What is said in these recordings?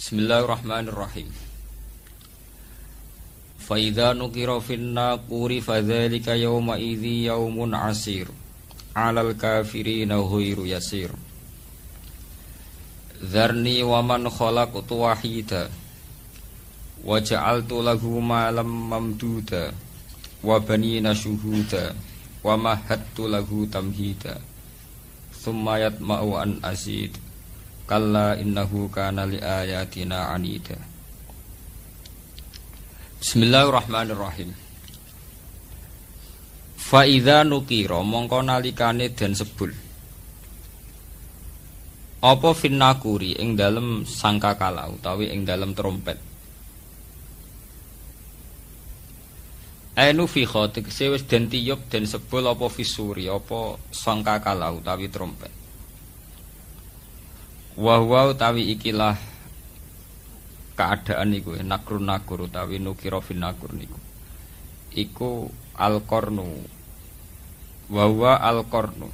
Bismillahirrahmanirrahim. Fa idza nukira fin naquri fadzalika yawma idzi yaumun asir 'alal kafirina ghairu yasir. Dzarni wa man khalaqtu wahida wa ja'altu lahu malam mamduda wa banina syuhuda wa mahattu lahu tamhida thumma yatma'u an azid kalla innahu kana li ayatina anida. Bismillahirrahmanirrahim. Fa idza nukira mongko nalikane den sebul apa finnakuri ing dalem sangkakala utawi ing dalem trompet. Ainu fi khotik wis den tiyub den sebul apa fisuri apa sangkakala utawi trompet. Wa utawi ikilah keadaan iku nakur utawi nukira finnakur niku iku al-qarnu wa al-qarnu.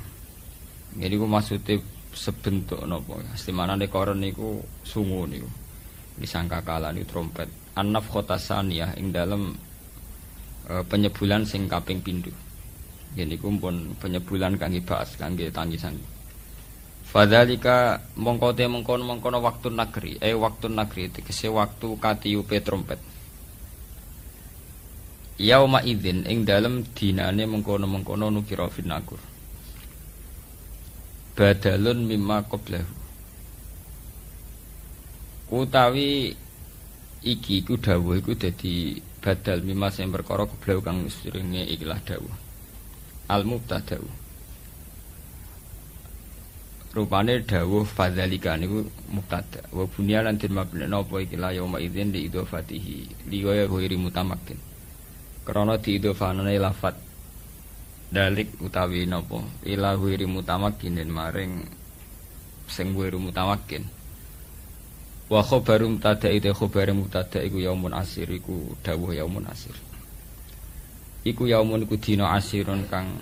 Jadi ku maksude sebentuk napa istimanane koron niku sungu niku disangkakala niku trompet annaf khotasaniyah ing dalem penyebulan sing kaping pindho. Yen niku pun penyebulan kangge baas kangge tangisan. Fadzalika mongko mengkono waktu nagri waktu nagri tegese waktu katiupe trompet. Yauma idzin ing dalem dinane mengkono nukira finnakur. Badalun mimma qablahu. Utawi iki ku dawuh iku dadi badal mimma sing perkara qablahu kang seringe ikilah dawuh. Al-mubtada. Rupane dawuh fadzalika niku mubtada. Wa bunya lan den mabni napa ikilah yauma idzin li idhofatihi li ghairi mutamakkin. Krana diidhofanane lafadz dalik utawi napa ila ghairi mutamakkinin maring sing ghairi mutamakkin. Wa khabaru mubtada ite khabare mubtada iku yaumun asir iku dawuh yaumun asir. Iku yaumun iku dina asirun kang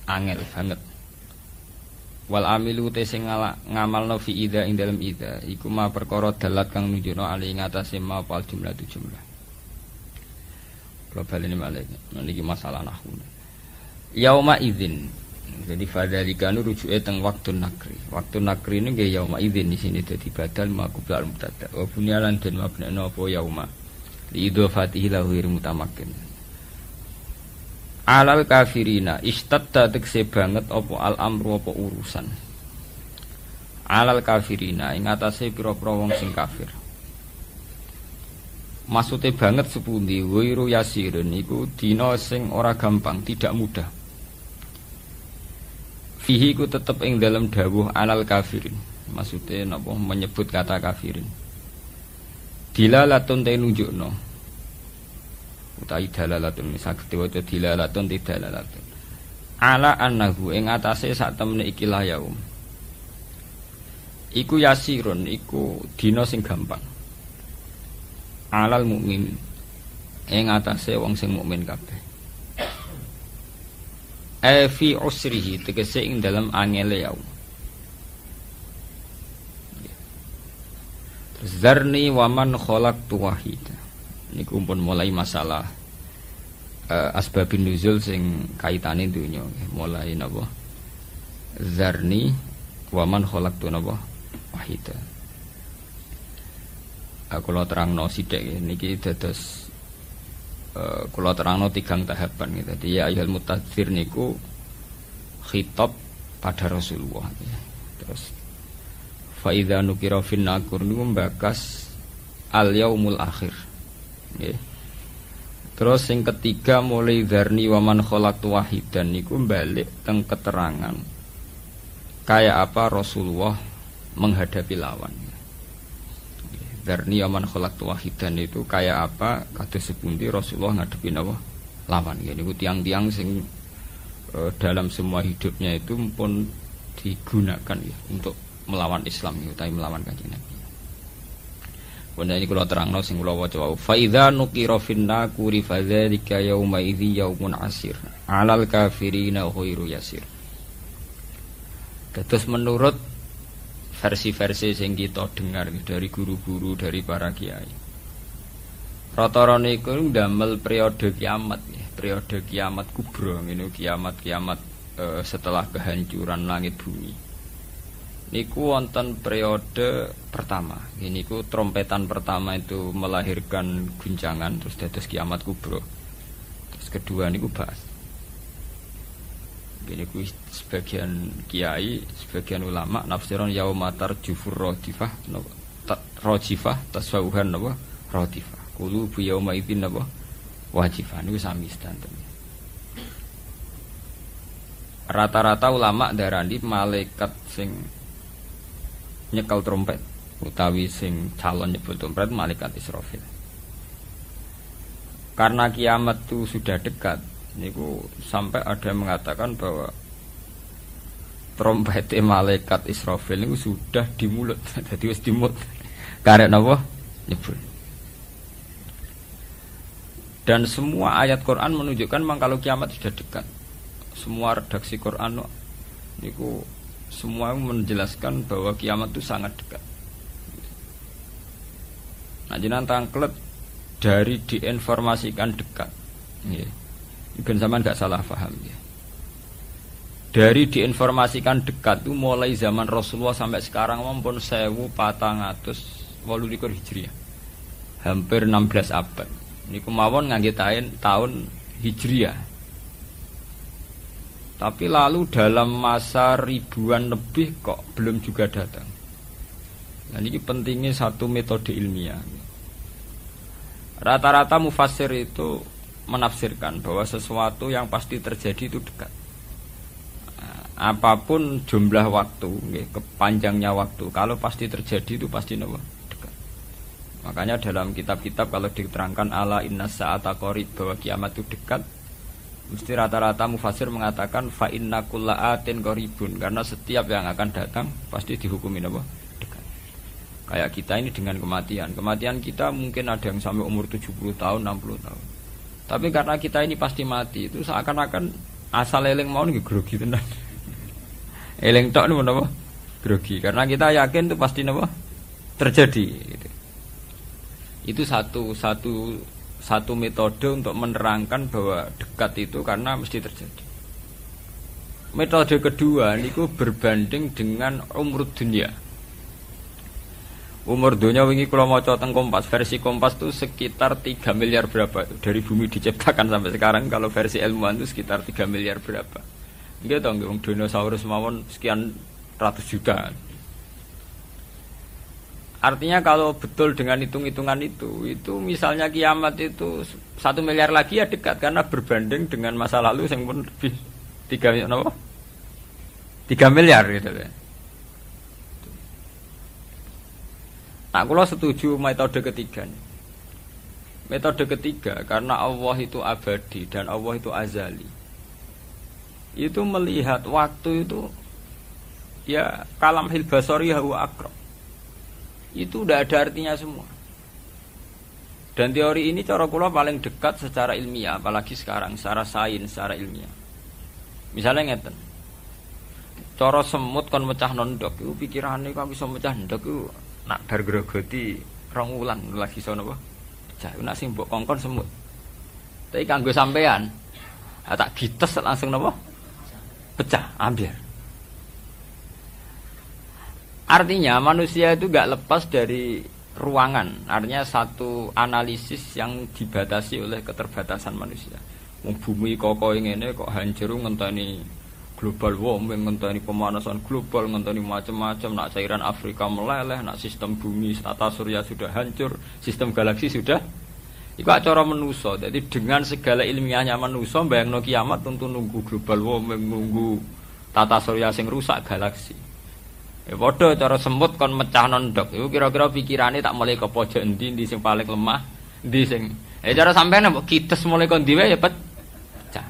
angel banget. Wal amilu te sing ngamalno fi idza ing dalem idza iku ma perkara dalat kang nunjukno ali ngatasé ma pal jumlah jumlah. Kula baleni malih niki masalah nahwu. Yauma idzin. Jadi fadzalika nu rujuke teng waktu nakri. Waktu nakri ini nggih yauma idzin di sini dadi badal maqbul mubtada. Wa bunyalan den mabna apa yauma. Li idhofatihi lahu mutamakkin. Alal kafirina istadda tekse banget apa al amru apa urusan. Alal kafirina ing atase pira-pira wong sing kafir. Maksude banget sepundi wiru yasirun iku dina sing ora gampang, tidak mudah. Fihi ku tetep ing dalam dawuh alal kafirin. Maksude napa menyebut kata kafirin. Dilalatun te nunjukno utawi dalalatun saged diwaca dilalatun tidalalatun ala annahu ing atase sak temene iki yaum iku yasirun iku dina sing gampang alal mukmin ing atase wong sing mukmin kabeh fi usrihi tegese ing dalam angele yaum. Terus zarni wa man khalaqtu wahida niku pun mulai masalah asbabun nuzul sing kaitane dunya mulai napa zarni wa man khalaqtu napa wahida. Kula terangno sithik niki dados kula terangno tigang tahapan gitu. Dadi ya ayyuhal mutazzir niku khitab pada Rasulullah. Terus fa idza nukira fin nakur niku mbakas al yaumul akhir. Nggih. Terus yang ketiga mulai dzarni wa man khalaqtu wahidan niku balik teng keterangan kayak apa Rasulullah menghadapi lawan. Dzarni wa man khalaqtu wahidan itu kayak apa kados sepundi Rasulullah ngadepi napa lawan. Niku tiang-tiang sing dalam semua hidupnya itu pun digunakan ya untuk melawan Islam utawi melawan Kanjeng Nabi. Benda ini kalau terangno sing kula waca wau. Fa idza nuqira fin naquri fadzalika yauma idzi yaumun asir. 'Alal kafirina ghairu yasir. Terus menurut versi-versi sing kita dengar dari guru-guru, dari para kiai. Rata-rata niku ndamel periode kiamat, periode kiamat kubra, ngene kiamat-kiamat setelah kehancuran langit bumi. Niku wonten periode pertama. Niku trompetan pertama itu melahirkan guncangan terus dados kiamat kubra. Terus kedua niku bahas. Gini ku sebagian kiai, sebagian ulama nafsiron yaumatar jufur rodifah, rojifah tasawuhan napa rodifah. Kulu bu yauma idzin napa wajifah niku sami sedanten. Rata-rata ulama darani malaikat sing nyekel trompet utawi sing calon nyebut trompet malaikat Israfil. Karena kiamat itu sudah dekat, niku sampai ada yang mengatakan bahwa trompet malaikat Israfil niku sudah di mulut, jadi wis di mulut. Karek napa nyebut. Dan semua ayat Quran menunjukkan memang kalau kiamat sudah dekat. Semua redaksi Quran niku semua menjelaskan bahwa kiamat itu sangat dekat. Nah, jenengan tangklet dari diinformasikan dekat. Nggih. Mungkin sampean enggak salah paham ya. Dari diinformasikan dekat itu mulai zaman Rasulullah sampai sekarang maupun 1428 Hijriah. Hampir 16 abad. Niku mawon ngangge tahun Hijriah. Tapi lalu dalam masa ribuan lebih kok belum juga datang. Nah, ini pentingnya satu metode ilmiah. Rata-rata mufassir itu menafsirkan bahwa sesuatu yang pasti terjadi itu dekat. Apapun jumlah waktu, kepanjangnya waktu, kalau pasti terjadi itu pasti dekat. Makanya dalam kitab-kitab kalau diterangkan ala inna sa'ata qarib bahwa kiamat itu dekat, mesti rata-rata mufassir mengatakan fa inna kulla atin qaribun, karena setiap yang akan datang pasti dihukumi dekat. Kayak kita ini dengan kematian. Kematian kita mungkin ada yang sampai umur 70 tahun, 60 tahun. Tapi karena kita ini pasti mati, itu seakan-akan asal eling mau nggih grogi tenan. Eling tok niku napa? Grogi. Karena kita yakin itu pasti napa? Terjadi gitu. Itu satu metode untuk menerangkan bahwa dekat itu karena mesti terjadi. Metode kedua niku berbanding dengan umur dunia. Umur dunia wingi kula maca teng Kompas, versi Kompas itu sekitar 3 miliar berapa itu dari bumi diciptakan sampai sekarang. Kalau versi ilmuwan itu sekitar 3 miliar berapa. Nggih to nggih dinosaurus mawon sekian ratus juta. Artinya kalau betul dengan hitung-hitungan itu misalnya kiamat itu 1 miliar lagi ya dekat karena berbanding dengan masa lalu yang pun lebih 3 miliar gitu ya. Nah, kalau setuju metode ketiga nih. Metode ketiga karena Allah itu abadi dan Allah itu azali. Itu melihat waktu itu ya kalam hil basari huwa aqrab. Itu udah ada artinya semua. Dan teori ini cara kula paling dekat secara ilmiah, apalagi sekarang secara sains, secara ilmiah. Misalnya ngeten. Cara semut kon mecah nondok iku pikirane kok bisa mecah ndok iku nak bar grogoti 2 wulan lagi iso napa? Pecah. Nak sing mbok kongkon semut. Tapi kanggo sampean tak gites langsung napa? Pecah, ambil. Artinya manusia itu gak lepas dari ruangan. Artinya satu analisis yang dibatasi oleh keterbatasan manusia. Bumi kok ngene kok hancur ngenteni global warming, ngenteni pemanasan global, ngenteni macam-macam, nak cairan Afrika meleleh, nak sistem bumi tata surya sudah hancur, sistem galaksi sudah. Iku cara manusa. Jadi dengan segala ilmiahnya manusa bayangno kiamat tentu nunggu global warming, nunggu tata surya sing rusak galaksi. Ya padha cara semut kon mecah nondok. Iku kira-kira pikirane tak mulai ke pojok endi sing paling lemah, endi sing. Cara sampean mbok kites mulai kon diwe ya pecah.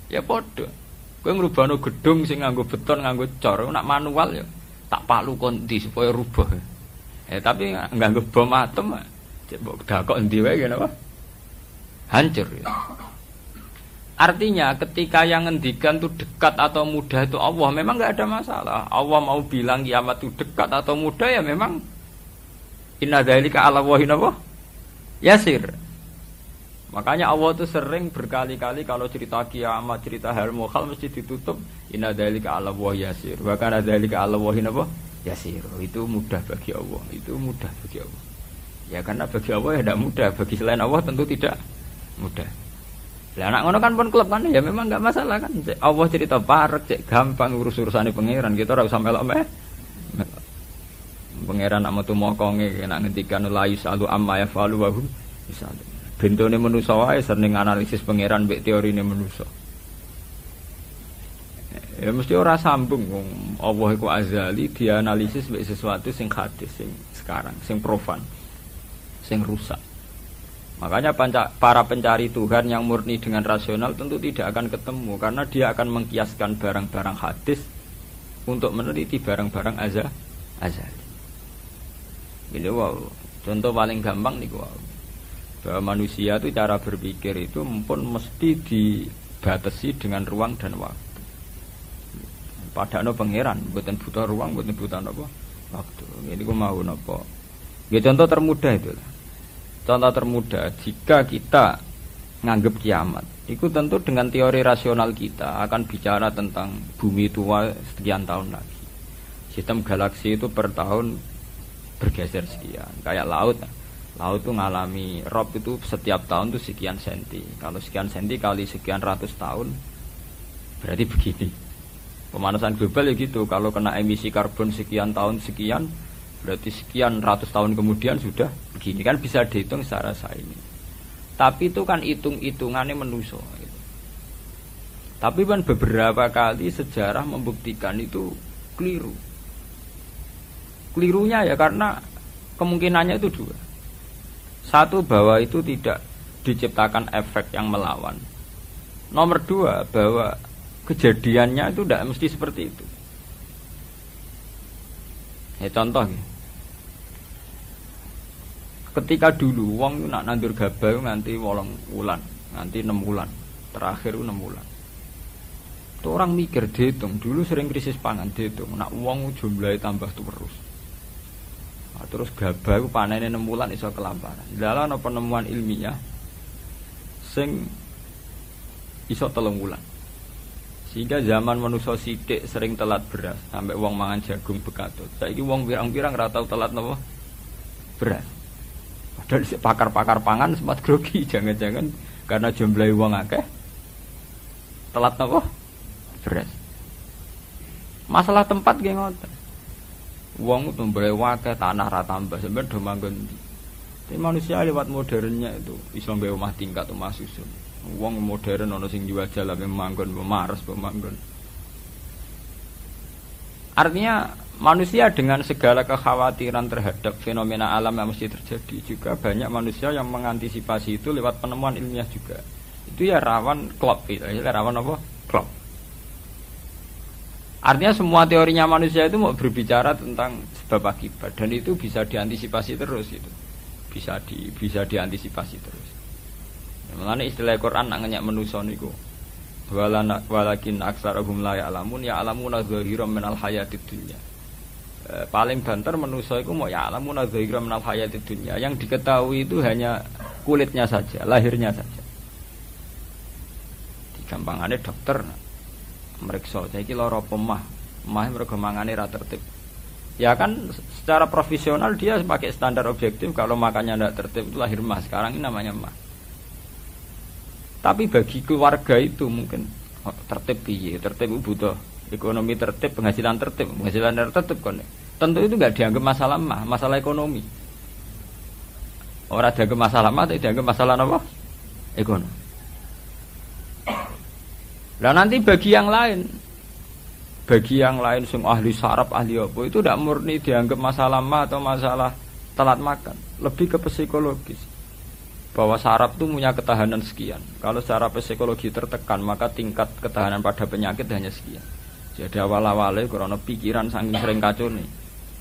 Ya padha. Kowe ngrubahno gedung sing nganggo beton, nganggo cor, nak manual ya tak palu kon ndi supaya rubah. Tapi nganggo bom atom cek mbok dakok endi wae ngene apa? Hancur ya. Artinya ketika yang ngendikan itu dekat atau mudah itu Allah, memang nggak ada masalah. Allah mau bilang kiamat itu dekat atau mudah ya memang inna dzalika 'ala Allahi yasir. Makanya Allah itu sering berkali-kali kalau cerita kiamat, cerita hal mukhal mesti ditutup inna dzalika 'ala Allahi yasir. Wa kana dzalika 'ala Allahi yasir. Itu mudah bagi Allah, itu mudah bagi Allah. Ya karena bagi Allah ya tidak mudah, bagi selain Allah tentu tidak mudah. Lah anak ngono kan pun klub kan ya memang enggak masalah kan. Allah cerita parek cek gampang urus-urusane pangeran, kita ora usah melok meh. Pangeran nak metu mokonge nek ngendikan la yusalu amma yafalu wa hum yusalu. Bentone manusa wae sering analisis pangeran mbek teorine manusa. Ya mesti ora sambung wong Allah iku azali dianalisis mbek sesuatu sing hadis sing sekarang, sing profan, sing rusak. Makanya para pencari Tuhan yang murni dengan rasional tentu tidak akan ketemu karena dia akan mengkiaskan barang-barang hadis untuk meneliti barang-barang azali. Ini wow, contoh paling gampang nih wow. Bahwa manusia itu cara berpikir itu pun mesti dibatasi dengan ruang dan waktu. Padahal pangeran, bukan butuh ruang, bukan butuh apa waktu. Ini gua mau apa? Ya contoh termudah itu. Contoh termudah, jika kita nganggap kiamat, itu tentu dengan teori rasional kita akan bicara tentang bumi tua sekian tahun lagi. Sistem galaksi itu per tahun bergeser sekian. Kayak laut itu ngalami rob itu setiap tahun itu sekian senti. Kalau sekian senti kali sekian ratus tahun, berarti begini. Pemanasan global ya gitu, kalau kena emisi karbon sekian tahun sekian, berarti sekian ratus tahun kemudian sudah begini kan bisa dihitung secara sains. Tapi itu kan hitung-hitungannya manusia. Gitu. Tapi kan beberapa kali sejarah membuktikan itu keliru. Kelirunya ya karena kemungkinannya itu dua. Satu bahwa itu tidak diciptakan efek yang melawan. Nomor dua bahwa kejadiannya itu tidak mesti seperti itu. Ya contoh ya. Ketika dulu wong nak nandur gabah nganti 8 wulan, nganti 6 wulan, terakhir 6 wulan. Itu orang mikir dihitung, dulu sering krisis pangan dihitung, nak wong jumlahnya tambah terus. Nah, terus gabah panennya 6 wulan iso kelaparan. Dalam ana penemuan ilmiah sing iso 3 wulan. Sehingga zaman manusia sithik sering telat beras, sampai wong mangan jagung bekatut. Saiki wong pirang-pirang ora tau telat napa? Beras. Padahal pakar-pakar pangan sempat grogi, jangan-jangan karena jumlah wong akeh telat napa? Beras. Masalah tempat nggih ngoten. Wong tumbahe akeh tanah ra tambah, sampeyan do manggon ndi. Tapi manusia lewat modernnya itu iso nggawe omah tingkat omah susun. Wong modern ana sing jual jalan manggon pemares pemanggon. Artinya manusia dengan segala kekhawatiran terhadap fenomena alam yang mesti terjadi juga banyak manusia yang mengantisipasi itu lewat penemuan ilmiah juga. Itu ya rawan klop gitu, rawan apa? Klop. Artinya semua teorinya manusia itu mau berbicara tentang sebab akibat dan itu bisa diantisipasi terus itu. Bisa diantisipasi terus. Mengenai istilah Quran nak ngenyak manusia niku. Walakin aksarahum la ya'lamun ya'lamuna zahiran minal hayatid dunya. Paling banter manusia itu mau ya'lamuna zahiran minal hayatid dunya. Yang diketahui itu hanya kulitnya saja, lahirnya saja. Digampangannya dokter meriksa saiki lara pemah mergo mangane ra tertib. Ya kan secara profesional dia pakai standar objektif kalau makannya tidak tertib itu lahir mah. Sekarang ini namanya mah. Tapi bagi keluarga itu mungkin tertib piye? Tertib butuh ekonomi tertib, penghasilan tertib kan. Tentu itu enggak dianggap masalah mah, masalah ekonomi. Orang dianggap masalah mah, tapi dianggap masalah apa? Ekonomi. Lah nanti bagi yang lain sing ahli saraf, ahli apa itu tidak murni dianggap masalah mah atau masalah telat makan, lebih ke psikologis. Bahwa saraf itu punya ketahanan sekian. Kalau secara psikologi tertekan, maka tingkat ketahanan pada penyakit hanya sekian. Jadi awal-awalnya karena pikiran saking sering kacau nih.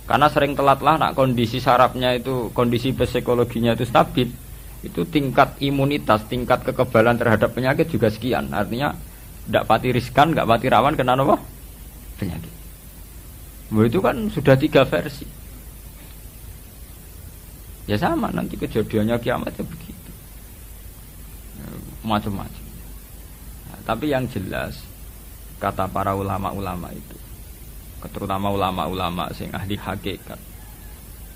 Karena sering telat lah, nak kondisi sarafnya itu, kondisi psikologinya itu stabil. itu tingkat imunitas, tingkat kekebalan terhadap penyakit juga sekian. Artinya tidak pati riskan, nggak pati rawan kena apa? Penyakit. Itu kan sudah 3 versi. Ya sama nanti kejadiannya kiamat ya begitu. Macam-macam. Nah, tapi yang jelas kata para ulama-ulama itu, terutama ulama-ulama sing ahli hakikat,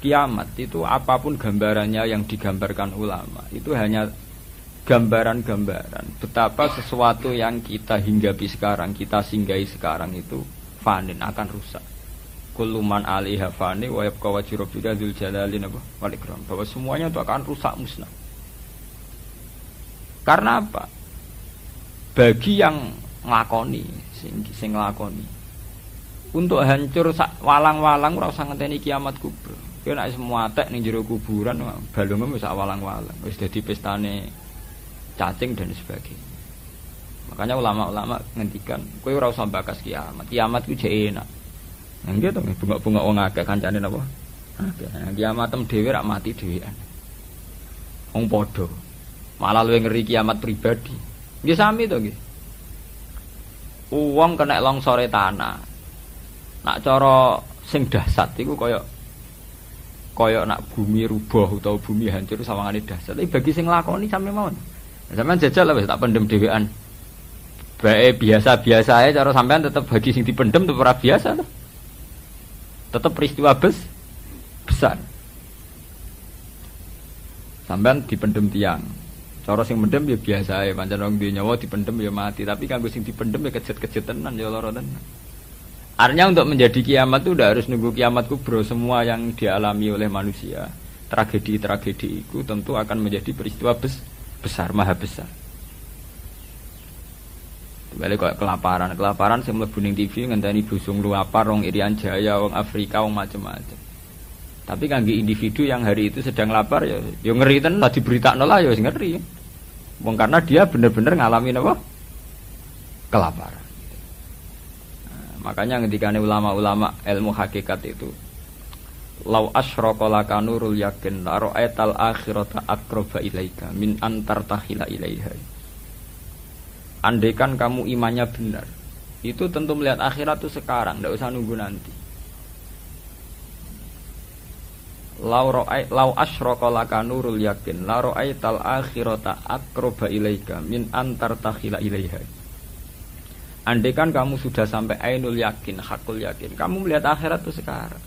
kiamat itu apapun gambarannya yang digambarkan ulama itu hanya gambaran-gambaran betapa sesuatu yang kita hinggapi sekarang, kita singgahi sekarang itu fanin, akan rusak. Kullu man 'alaiha fani wa yabqa wajhu rabbika dzul jalali wal ikram, bahwa semuanya itu akan rusak musnah. Karena apa? Bagi yang nglakoni, sing nglakoni untuk hancur walang-walang ora usah ngenteni kiamat kubra. Kowe nek semua tek ning jero kuburan balungmu wis walang-walang, wis dadi pestane cacing dan sebagainya. Makanya ulama-ulama ngendikan, kowe ora usah bakas kiamat. Kiamat ku jek enak. Nggih to, bunga-bunga wong akeh kancane napa? Akeh. Kiamat tem dhewe rak mati dhewean. Wong padha. Malah luwih ngeri kiamat pribadi. Nggih sami to nggih. Wong kena longsore tanah. Nak cara sing dahsyat iku kaya nak bumi rubuh utawa bumi hancur sawangane dahsyat. Tapi bagi sing nglakoni sampe mawon. Sampeyan jajal wis tak pendem dhewean. Bae biasa-biasa ae cara sampean tetep bagi sing dipendem tetep ora biasa to. Tetep peristiwa besar. Sampean dipendem tiang. Cara sing mendem ya biasa ae, pancen wong duwe nyawa dipendem ya mati, tapi kanggo sing dipendem ya kejet-kejet tenan ya lara tenan. Artinya untuk menjadi kiamat itu udah harus nunggu kiamat kubro. Semua yang dialami oleh manusia, tragedi-tragedi itu tentu akan menjadi peristiwa besar, maha besar. Balik kok kelaparan sing mlebu ning TV ngenteni busung luapar wong Irian Jaya, wong Afrika, wong macam-macam. Tapi kangge individu yang hari itu sedang lapar ya ngeri tenan lah diberitakno lah ya ngeri. Wong karena dia benar-benar ngalamin apa? Kelaparan. Nah, makanya ketika ulama-ulama ilmu hakikat itu lau asyraqa laka nurul yakin la ra'aital akhirata aqraba ilaika min antar tahila ilaiha. Andaikan kamu imannya benar, itu tentu melihat akhirat itu sekarang, tidak usah nunggu nanti. Lau asyraqa laka nurul yakin la ra'aital akhirata aqraba ilaika min antar tahila ilaiha. Andaikan kamu sudah sampai ainul yakin, hakul yakin, kamu melihat akhirat itu sekarang.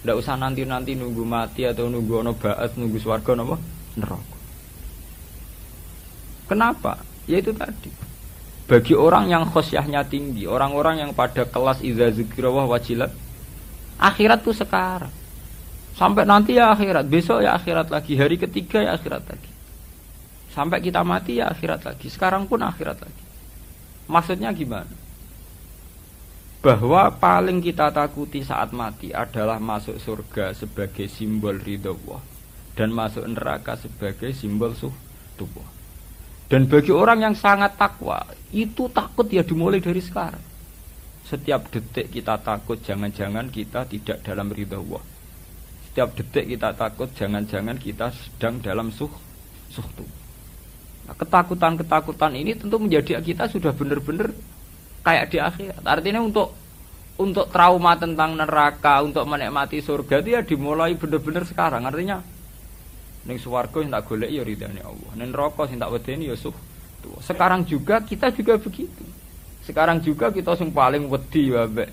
Tidak usah nanti-nanti nunggu mati atau nunggu ono ba'ats, nunggu swarga napa neraka. Kenapa? Ya itu tadi. Bagi orang yang khosyahnya tinggi, orang-orang yang pada kelas idza zikra wajilat, akhirat itu sekarang. Sampai nanti ya akhirat, besok ya akhirat lagi, hari ketiga ya akhirat lagi. Sampai kita mati ya akhirat lagi, sekarang pun akhirat lagi. Maksudnya gimana? Bahwa paling kita takuti saat mati adalah masuk surga sebagai simbol ridho Allah dan masuk neraka sebagai simbol suhtuwah. Dan bagi orang yang sangat takwa, itu takut ya dimulai dari sekarang. Setiap detik kita takut jangan-jangan kita tidak dalam ridho Allah. Setiap detik kita takut jangan-jangan kita sedang dalam suhtuwah. Nah, ketakutan-ketakutan ini tentu menjadi kita sudah benar-benar kayak di akhirat. Artinya untuk trauma tentang neraka, untuk menikmati surga itu ya dimulai benar-benar sekarang. Artinya ning swarga sing tak goleki ya ridane Allah. Ning neraka sing tak wedeni ya suhtuwah. Sekarang juga kita juga begitu. Sekarang juga kita sing paling wedi ya mbek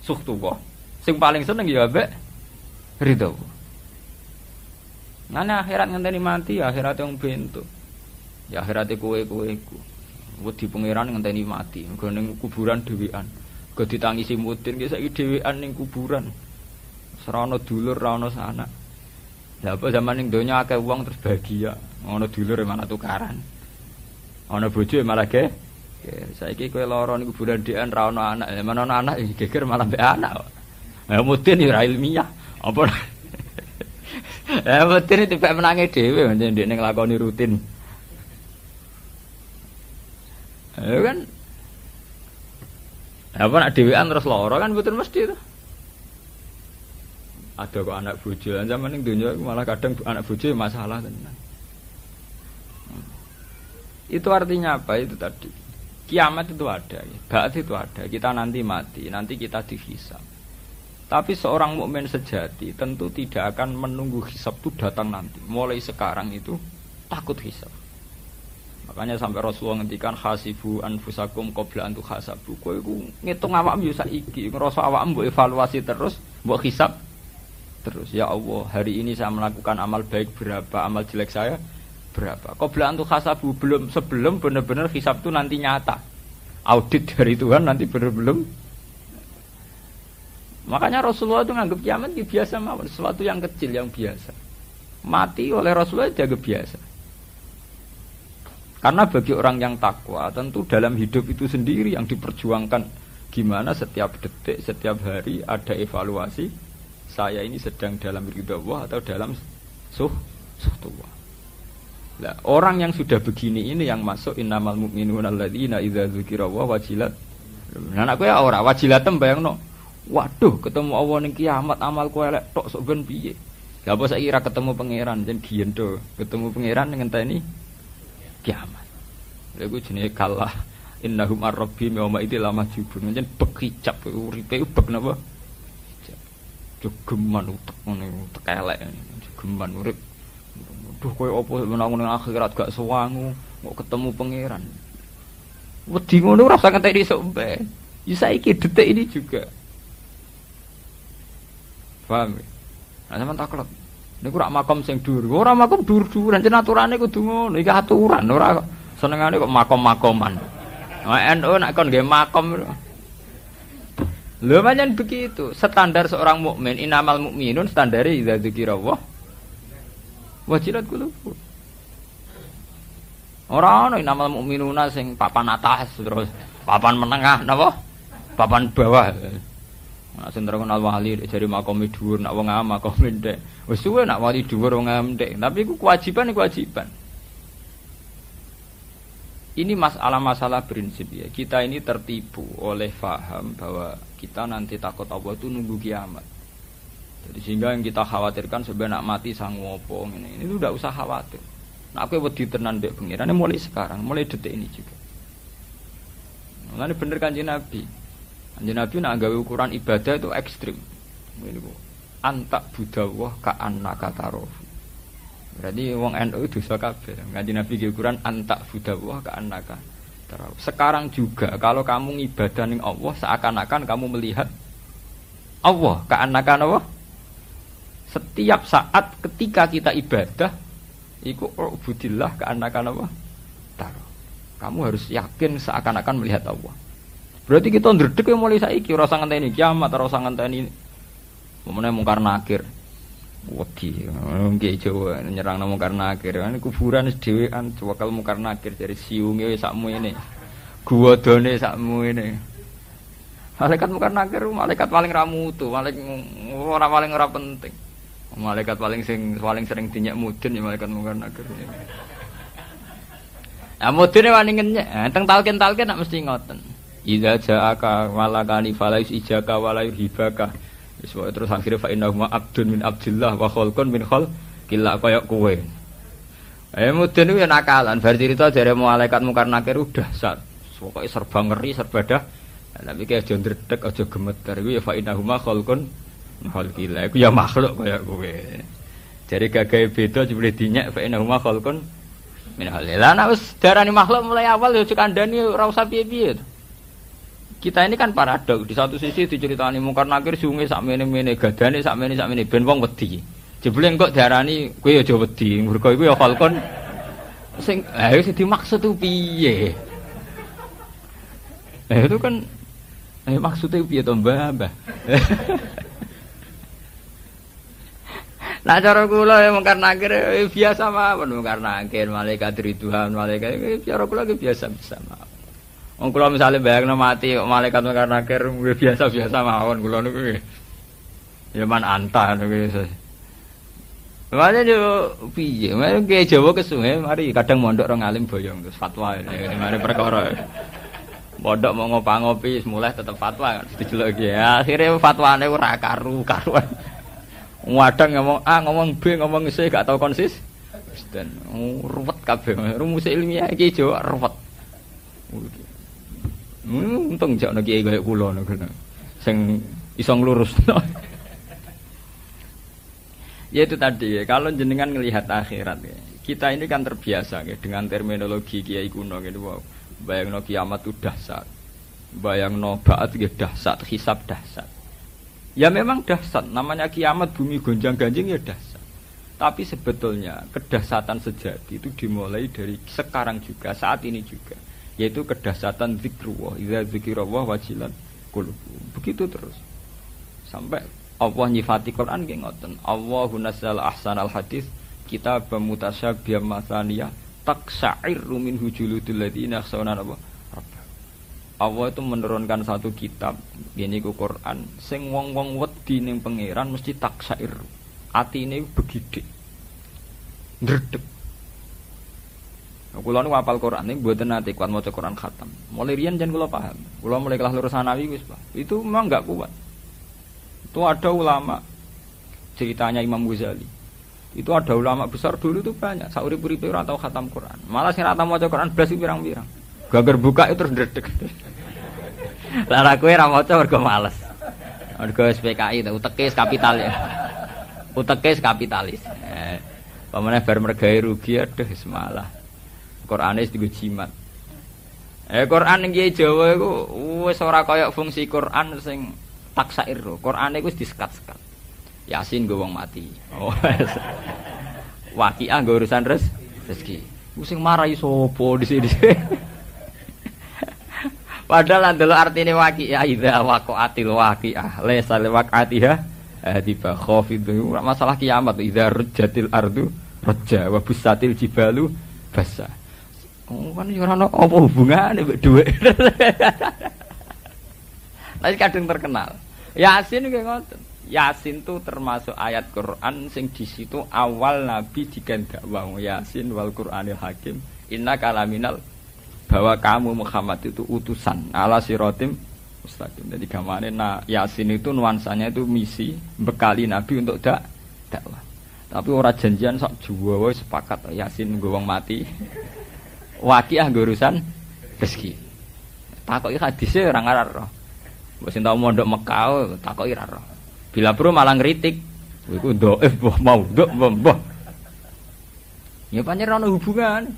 suhtuwah. Sing paling seneng ya mbek ridho. Nana akhirat ngenteni mati, akhirat yang bentuk. Ya akhirate kowe iku. Wedi pangeran ngenteni mati, nggo ning kuburan dhewean. Go ditangisi mudin ki saiki dhewean ning kuburan. Serana dulur ra ono sanak. Lah apa zaman ning donya akeh wong terus bahagia, ono dulur malah tukaran. Ono bojo malah ge. Saiki kowe lara ning kuburan dhewean ra ono anak, mana ono anak geger malah mbek anak. Ya mudin ya ilmiah. Apa? Ya mudin itu pek menange dhewe ndek ning nglakoni rutin. Kan apa nak dhewean terus lara kan mboten mesti to. Ada kok anak bojo. Zaman ning donya malah kadang anak bojo masalah tenan. Itu artinya apa? Itu tadi. Kiamat itu ada, ba'ats itu ada. Kita nanti mati, nanti kita dihisab. Tapi seorang mukmin sejati tentu tidak akan menunggu hisab itu datang nanti. Mulai sekarang itu takut hisab. Makanya sampai Rasulullah ngendikan hasibu anfusakum qabla an tuhasabu. Kowe iku ngitung awakmu yo saiki, ngrasa awakmu mbok evaluasi terus, mbok hisab terus. Ya Allah, hari ini saya melakukan amal baik berapa, amal jelek saya berapa. Qabla an tuhasabu, sebelum benar-benar hisab itu nanti nyata. Audit dari Tuhan nanti belum. Makanya Rasulullah itu nganggap kiamat itu biasa mawon, sesuatu yang kecil yang biasa. Mati oleh Rasulullah dianggap biasa. Karena bagi orang yang takwa, tentu dalam hidup itu sendiri yang diperjuangkan. Gimana setiap detik, setiap hari ada evaluasi. Saya ini sedang dalam ridha Allah atau dalam suhtullah. Nah, orang yang sudah begini ini yang masuk innamal mu'minuna alladzina idza dzukirallahu wajilat. Nah, aku ya ora wajilatem bayangno. Waduh, ketemu Allah ning kiamat amalku elek tok sok ben piye. Lah apa saiki ra ketemu pangeran jen giendo. Ketemu pangeran ngenteni kiamat. Lha iku jenenge kalah innahum ar-rabbihim yawma idzil lamajubun. Jen bek hijab uripe bek napa? Jogeman utek ngene utek elek. Jogeman urip. Duh koyo apa menang ning akhirat gak sewangu kok ketemu pangeran. Wedi ngono ora usah ngenteni sok mbek. Ya saiki detik ini juga. Paham? Nah, sampean taklek. Niku rak makom sing dhuwur. Ora makom dhuwur-dhuwuran, jan aturane kudu ngono. Iki aturan, ora senengane kok makom-makoman. Nah, NU nek kon nggih makom. Lho pancen begitu. Standar seorang mukmin, innamal mukminun standare idza dzikirallah wajilat qulubuhum. Ora ana innamal mukminuna sing papan atas terus papan menengah napa? Papan bawah. Nah, sing terkenal wali dari makome dhuwur nak wong am makome ndek. Wis suwe nak wali dhuwur wong am ndek, tapi iku kewajiban. Ini masalah-masalah prinsip ya. Kita ini tertipu oleh faham bahwa kita nanti takut Allah itu nunggu kiamat. Jadi sehingga yang kita khawatirkan sebenarnya nak mati sangu opo ngene. Ini udah usah khawatir. Nak kowe wedi tenan mbek pengiran mulai sekarang, mulai detik ini juga. Mulane bener Kanjeng Nabi. Kanjeng Nabi nak gawe ukuran ibadah itu ekstrim. Ngene kok. Antak budawah ka annaka tarof. Berarti wong NU dosa kabeh. Kanjeng Nabi gawe ukuran antak budawah ka annaka tarof. Sekarang juga kalau kamu ibadah ning Allah seakan-akan kamu melihat Allah ka annaka apa? Setiap saat ketika kita ibadah iku ubudillah ka annaka apa? Tarof. Kamu harus yakin seakan-akan melihat Allah. Berarti kita ndredeg ya mulai saiki ora usah ngenteni kiamat, ora usah ngenteni momene mungkar nakir. Wedi nggih Jawa nyerang mungkar nakir. Ini kuburan wis dhewean cewekal mungkar nakir dari siunge wis sakmu ini. Guwadane sakmu ini. Malaikat mungkar nakir malaikat paling ra mutu, paling ora penting. Malaikat paling sering dinyak mudun ya malaikat mungkar nakir. Nah mudune wani ngenyek, teng talken-talken nak mesti ngoten. Idza ja'aka malakani falais ijaka walai hibaka. Terus akhirnya fa innahu abdun min abdillah wa khalqun min khalqillah kaya kowe. Mudun itu ya nakalan, bar cerita jare malaikat mungkar nakir udah sat. Pokoke serba ngeri, serba dah. Tapi ki aja ndredeg, aja gemeter iku ya fa innahu khalqun min khalqillah. Iku ya makhluk kaya kowe. Jare gagahe beda jebule dinyak fa innahu khalqun min khalqillah. Lah nek wis darani makhluk mulai awal ya kandhani ora usah piye-piye. Kita ini kan paradok. Di satu sisi diceritani mungkar nakir sungai sakmene-mene, gadane sakmene ben wong wedi. Jebule engko diarani kowe aja wedi, mergo iku ya khalqon sing wis dimaksud ku piye? Itu kan maksudnya piye to, Mbah? Nah cara kula mungkar nakir biasa mawon, mungkar nakir malaikat ridwan, malaikat cara kula biasa-biasa mawon. Wong kula misale bayangno mati kok malaikat mungkar nakir biasa-biasa mawon kula niku. Ya man anta niku. Mane yo piye? Mane ki Jawa kesuwe mari kadang mondok ora ngalim boyong terus fatwa ini mari perkara. Mondok mau ngopi mulai tetep fatwa kan dijelok iki. Akhire fatwane ora karu-karuan. Wadang ngomong A, ngomong B, ngomong C gak tau konsis. Dan ruwet kabeh. Rumus ilmiah iki jo ruwet. Untung jak nek kiai kaya kula ngono. Sing iso nglurusno. Ya itu tadi ya, kalau jenengan ngelihat akhirat ya, kita ini kan terbiasa ya, dengan terminologi kiai kuno gitu. Wow. Bayangno kiamat itu dahsyat. Bayangno ba'at ya dahsyat, hisab dahsyat. Ya memang dahsyat, namanya kiamat bumi gonjang-ganjing ya dahsyat. Tapi sebetulnya kedahsyatan sejati itu dimulai dari sekarang juga, saat ini juga. Yaitu kedahsyatan zikrullah, idza zikrullah wajilat qulubuhum. Begitu terus. Sampai Allah nyifati Quran nggih ngoten. Allahu nazzala ahsanal hadis kitabam mutasyabihan matsaniyah taqsa'irru minhu juludul ladzina yakhshawna rabbah. Allah itu menurunkan satu kitab gini ku Quran sing wong-wong wedi ning pangeran mesti taksair. Atine begide. Ndredeg. Kula niku hafal Quran ning mboten nate kuat maca Quran khatam. Mulai riyen jan kula paham. Kula mulai kelas lurus sanawi wis, Pak. Itu memang enggak kuat. Itu ada ulama ceritanya Imam Ghazali. Itu ada ulama besar dulu itu banyak. Saurip-uripe ora tau khatam Quran. Malah sing ora tau maca Quran blas pirang-pirang. Gager buka itu terus ndredeg. Lah kowe ora maca mergo males. Mergo SPKI uteke kapital ya. Uteke kapitalis. Pamane bar mergawe rugi aduh wis malah. Qur'ane wis digo jimat. Quran ning Jawa iku wis ora kaya fungsi Quran sing taksair. Qur'ane iku wis diskat-sekat. Yasin nggo wong mati. Oh. Waqiah nggo urusan rezeki. Ku sing marahi sapa di sini. Padahal ndelok artine waqiah idza waqa'atil waqiah laisa liwaqatiha tiba khafidu masalah kiamat idza rujjatil ardu rajja wa busatil jibalu basa. Oh kan ora ono apa hubungane mbek dhuwit. Lagi kadang terkenal. Yasin nggih ngoten. Yasin itu termasuk ayat Quran sing di situ awal Nabi digandakwah Yasin wal Qur'anil Hakim innaka laminal bahwa kamu Muhammad itu utusan ala siratim mustaqim. Jadi gamane Yasin itu nuansanya itu misi bekali Nabi untuk dakwah. Tapi ora janjian sak Jawa wis sepakat Yasin nggo wong mati. Waqiah nggo urusan rezeki. Takoki hadise ora ngarep. Mbok sing tau mondok Mekah takoki ora. Bila perlu malah ngritik. Iku dhaif mau nduk mbah. Ya pancen ora hubungan.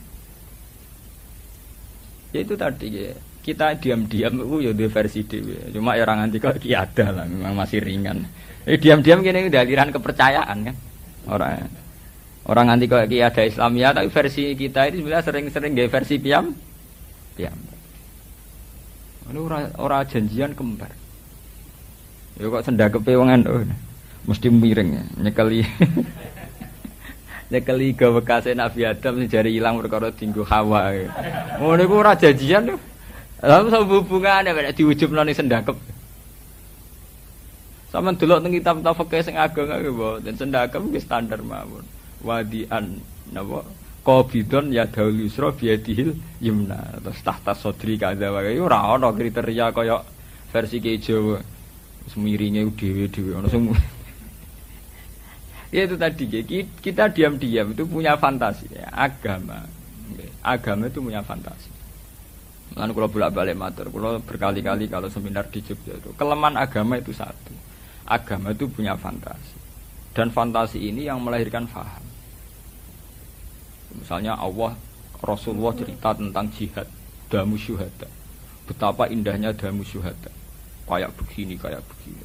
Ya itu tadi ya. Kita diam-diam itu ya di versi dhewe. Cuma ya orang anti kok iki ada lah, memang masih ringan. Diam-diam gini udah aliran kepercayaan kan. Orang anti kok iki ada Islamia tapi versi kita itu sebenarnya sering-sering nggih versi piam. Ini ora janjian kembar. Ya kok sendakepe wong NU. Mesti miring ya, nyekeli. Nyekeli gawe bekase Nabi Adam sing jare ilang perkara dinggo Hawa. Ngono iku ora janjian lho. Lah sapa hubungane nek diujubno ning sendakep. Sampeyan delok teng kitab fikih sing ageng ae mboten sendakep ki standar mawon. Wadian napa qabidon ya daul yusra biadihil yumna. Terus tahta sodri kadha wae ora ana kriteria kaya versi ke Jawa. Semiringe dhewe-dhewe ana sing ya itu tadi kita diam-diam itu punya fantasi ya. Agama itu punya fantasi. Lan kula bolak-balik matur, kula berkali-kali kalau seminar di Jogja itu kelemahan agama itu satu. Agama itu punya fantasi. Dan fantasi ini yang melahirkan faham. Misalnya Allah Rasulullah cerita tentang jihad, damu syuhada. Betapa indahnya damu syuhada. Kayak begini.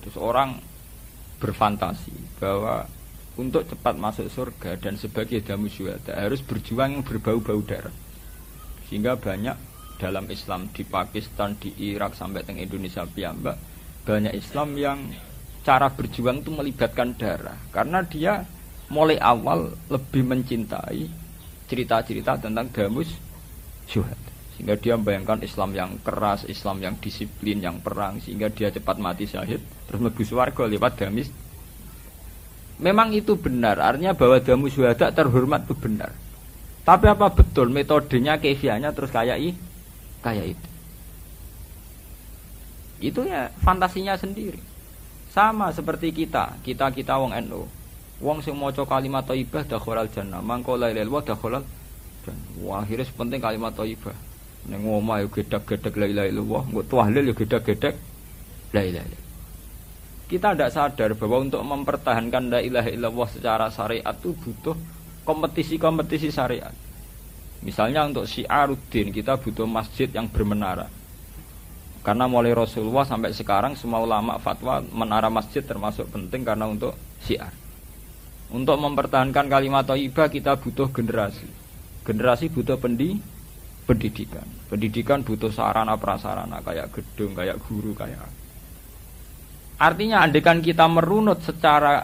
Terus orang berfantasi bahwa untuk cepat masuk surga dan sebagai damu syuhada harus berjuang yang berbau-bau darah. Sehingga banyak dalam Islam di Pakistan, di Irak sampai ke Indonesia piyambak banyak Islam yang cara berjuang itu melibatkan darah karena dia mulai awal lebih mencintai cerita-cerita tentang damus syuhada. Sehingga dia membayangkan Islam yang keras, Islam yang disiplin, yang perang sehingga dia cepat mati syahid terus mlebu swarga lewat damis. Memang itu benar, artinya bahwa damu syuhada terhormat itu benar. Tapi apa betul metodenya, kefiahnya terus kayak itu? Itu ya fantasinya sendiri. Sama seperti kita wong NU. Wong sing maca kalimat thayyibah dakhalal jannah, mangko la ilaha illallah dakhalal jannah. Wah, akhire penting kalimat thayyibah. Ning omah yo gedhek-gedhek la ilaha illallah, engko tahlil yo gedhek-gedhek la ilaha illallah. Kita tidak sadar bahwa untuk mempertahankan la ilaha illallah secara syariat itu butuh kompetisi-kompetisi syariat. Misalnya untuk syiaruddin kita butuh masjid yang bermenara. Karena mulai Rasulullah sampai sekarang semua ulama fatwa menara masjid termasuk penting karena untuk syiar. Untuk mempertahankan kalimat thayyibah kita butuh generasi. Generasi butuh pendidikan. Pendidikan butuh sarana prasarana kayak gedung, kayak guru, kayak. Artinya andekan kita merunut secara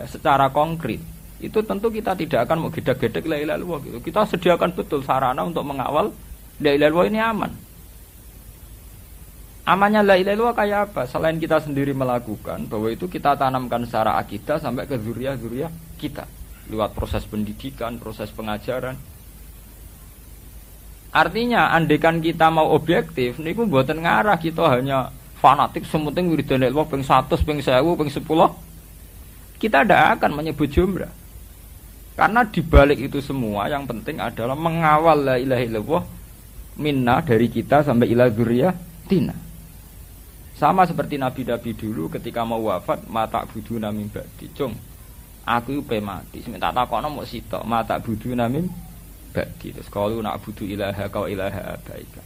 secara konkret, itu tentu kita tidak akan mau gedek-gedek la ilaha illallah gitu. Kita sediakan betul sarana untuk mengawal la ilaha illallah ini aman. Amannya la ilaha illallah kayak apa? Selain kita sendiri melakukan, bahwa itu kita tanamkan secara akidah sampai ke zuriat-zuriat kita lewat proses pendidikan, proses pengajaran. Artinya andekan kita mau objektif niku mboten ngarah kita hanya fanatik sementing wiridan la ilaha ping 100, ping 1000, ping 10. Kita tidak akan menyebut jumlah. Karena dibalik itu semua yang penting adalah mengawal la ilaha illallah minna dari kita sampai ila dzurriyyatina. Sama seperti nabi-nabi dulu ketika mau wafat, mata budu namim ba'di. Cung, aku pe mati. Seminta takono mok sitok, mata budu namim ba'di. Terus kalau nak budu ilaha kau ilaha abaika.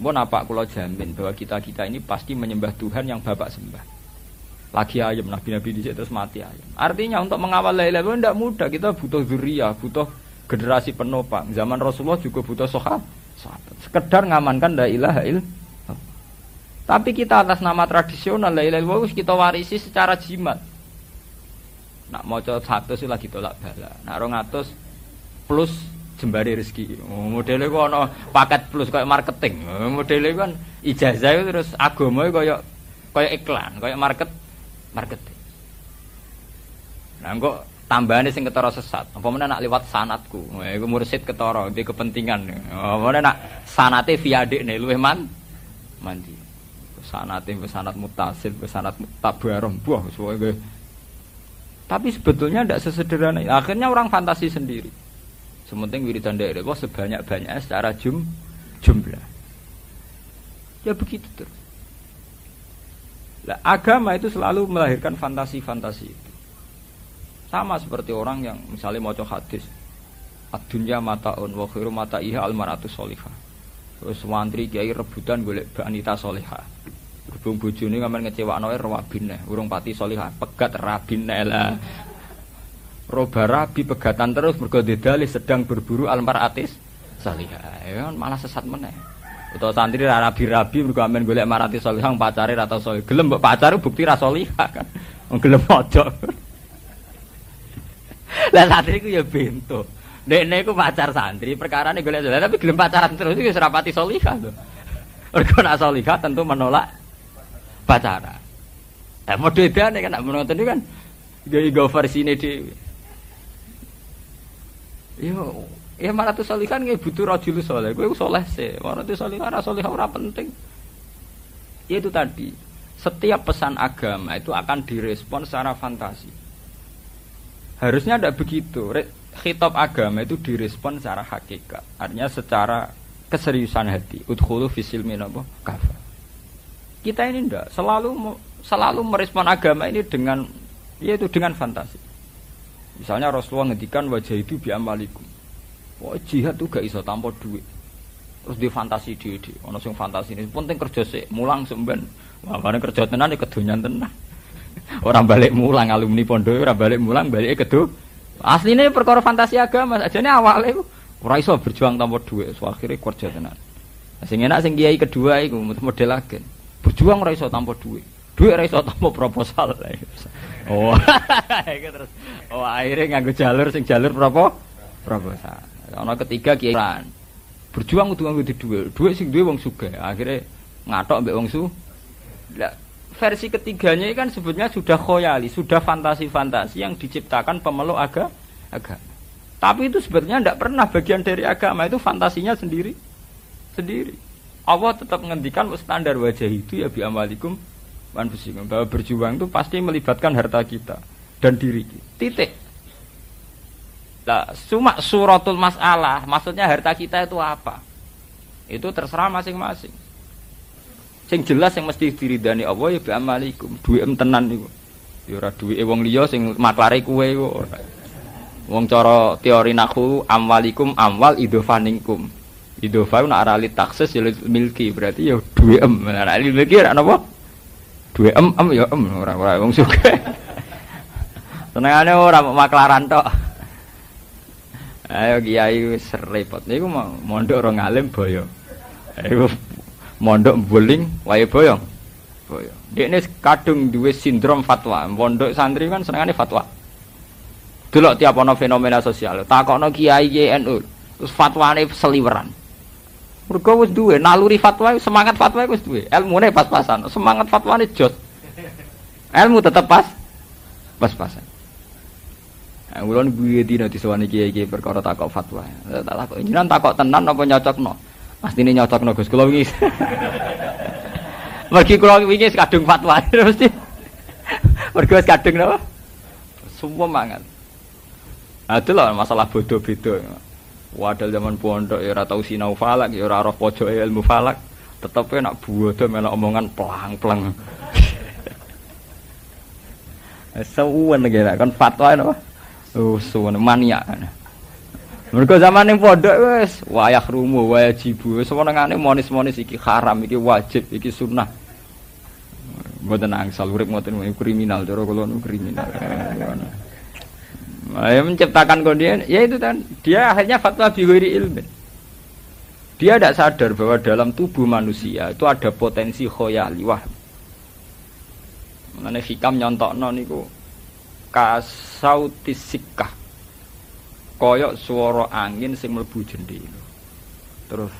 Mun apa kula jamin bahwa kita-kita ini pasti menyembah Tuhan yang Bapak sembah. Lagi ayam nabi-nabi dicek terus mati ayam. Artinya untuk mengawal la ilaha illallah tidak mudah. Kita butuh dzurriyyah, butuh generasi penopang. Zaman Rasulullah juga butuh sahabat. Sekedar ngamankan la ilaha illallah. Tapi kita atas nama tradisional la ilaha illallah kita warisi secara jimat. Nak maca 100 lagi tolak bala. Nak 200 plus jembari rezeki. Modele ku ana paket plus kayak marketing. Modele kan ijazah itu terus agama kayak iklan, kayak marketing. Nah kok tambahane sing ketara sesat. Apa meneh nak liwat sanatku. Iku mursid ketara di kepentingan. Apa meneh nak sanate via dekne luwih mandi. Sanate sanat mutasil, sanat tabarong buah sesuai. Tapi sebetulnya tidak sesederhana. Akhirnya orang fantasi sendiri. Sementing wiridan daerah sebanyak-banyaknya secara jumlah. Ya begitu terus. Nah, agama itu selalu melahirkan fantasi-fantasi itu. Sama seperti orang yang misalnya maca hadis, ad-dunya mataun wa khairu mataiha al-mar'atu sholihah. Terus wantri kiai rebutan golek wanita sholihah. Berhubung bojone ngamen ngecewakno rawabine, urung pati sholihah, pegat rabine lah. Roba rabi pegatan terus mergo dedalih sedang berburu al-mar'atis sholihah. Ya malah sesat meneh. Utawa santri rabi-rabi mergo amen golek marati sholihah pacare ra tau sholih. Gelem mbok pacare bukti ra sholihah kan. Wong gelem ojo. Lah santri ku ya bento. Dekne iku pacar santri, perkarane golek sholihah tapi gelem pacaran terus iki wis ra pati sholihah to. Mergo nek sholihah tentu menolak pacaran. Model edane kan nek menonton itu kan gawe versine dhewe. Ya malah tuh salih kan butuh rajul soleh. Gue soleh sih. Malah tuh salih kan soleh ora penting. Ya itu tadi. Setiap pesan agama itu akan direspon secara fantasi. Harusnya tidak begitu. Khitab agama itu direspon secara hakikat. Artinya secara keseriusan hati. Udkhulu fisil minabo kafa. Kita ini tidak selalu merespon agama ini dengan yaitu dengan fantasi. Misalnya Rasulullah ngendikan wajah itu bi'amalikum. Wah jihad tuh gak iso tanpa duit. Terus di fantasi dhewe. Ono sing fantasi ini penting kerja sik, mulang semben. Wah, bareng kerja tenan ya kedonyan tenan. Orang balik mulang alumni pondok ora balik mulang balike kedo. Asline perkara fantasi agama sajane awale ora iso berjuang tanpa duit, so akhire kerja tenan. Sing enak sing kiai kedua iku model agen. Berjuang ora iso tanpa duit. Duit ora iso tanpa proposal. Oh. Terus akhirnya nganggo jalur proposal. Ana ketiga kiai lan. Berjuang kudu nganggo duit. Duit sing duwe wong sugih. Akhirnya ngatok mbek wong su. Lah versi ketiganya kan sebetulnya sudah khoyali, sudah fantasi-fantasi yang diciptakan pemeluk agama. Tapi itu sebetulnya tidak pernah bagian dari agama, itu fantasinya sendiri. Allah tetap menghentikan standar wajah itu ya bi'amalikum wanfusikum, bahwa berjuang itu pasti melibatkan harta kita dan diri kita. Titik. Lah, cuma suratul masalah, maksudnya harta kita itu apa? Itu terserah masing-masing. Sing jelas yang mesti diridani Allah ya bi amalikum, duwe tenan niku. Ya ora duwe wong liya sing maklare kowe kok. Wong cara teori nahwu amwalikum amwal idhofaningkum. Idhofa nek ora li taksis ya milki, berarti ya duwe Nek li milki ora napa? Duwe ya ora wong sugih. Senengane ora maklaran tok. Ayo kiai wis repot niku mondok ora ngalim boyo. Ayo mondok boling wae boyong. Boyo. Dekne kadung duwe sindrom fatwa. Mondok santri kan senengane fatwa. Delok tiap ana fenomena sosial, takokno kiai NU, terus fatwane seliweran. Mergo wis duwe naluri fatwa, semangat fatwa wis duwe. Ilmune pas-pasan, semangat fatwane jos. Ilmu tetep pas-pasan. Ulun guyu dina disowani kiai-kiai perkara takok fatwa. Tak takok jenengan takok tenan apa nyocokno? Pastine nyocokno Gus kula wingi. Mergi kula wingi kadung fatwa mesti. Mergo wis kadung napa? Semua mangan. Adalah masalah bodoh beda. Wadal zaman pondok ya ora tau sinau falak, ya ora roh pojoke ilmu falak. Tetep nek bodoh melok omongan plang-plang. Suwen iki kan fatwa napa? Suwen mania. Mergo zaman ning pondok wis wayah rumu, wajibu, wis senengane monis-monis iki haram, iki wajib, iki sunnah. Mboten angsal urip ngoten kriminal, cara kula niku kriminal. Ayo menciptakan kondisi, ya itu kan dia akhirnya fatwa bighairi ilmin. Dia tidak sadar bahwa dalam tubuh manusia itu ada potensi khoyali wah. Mengenai hikam nyontokno niku kasautis sikah. Koyok suara angin sing mlebu jendela. Terus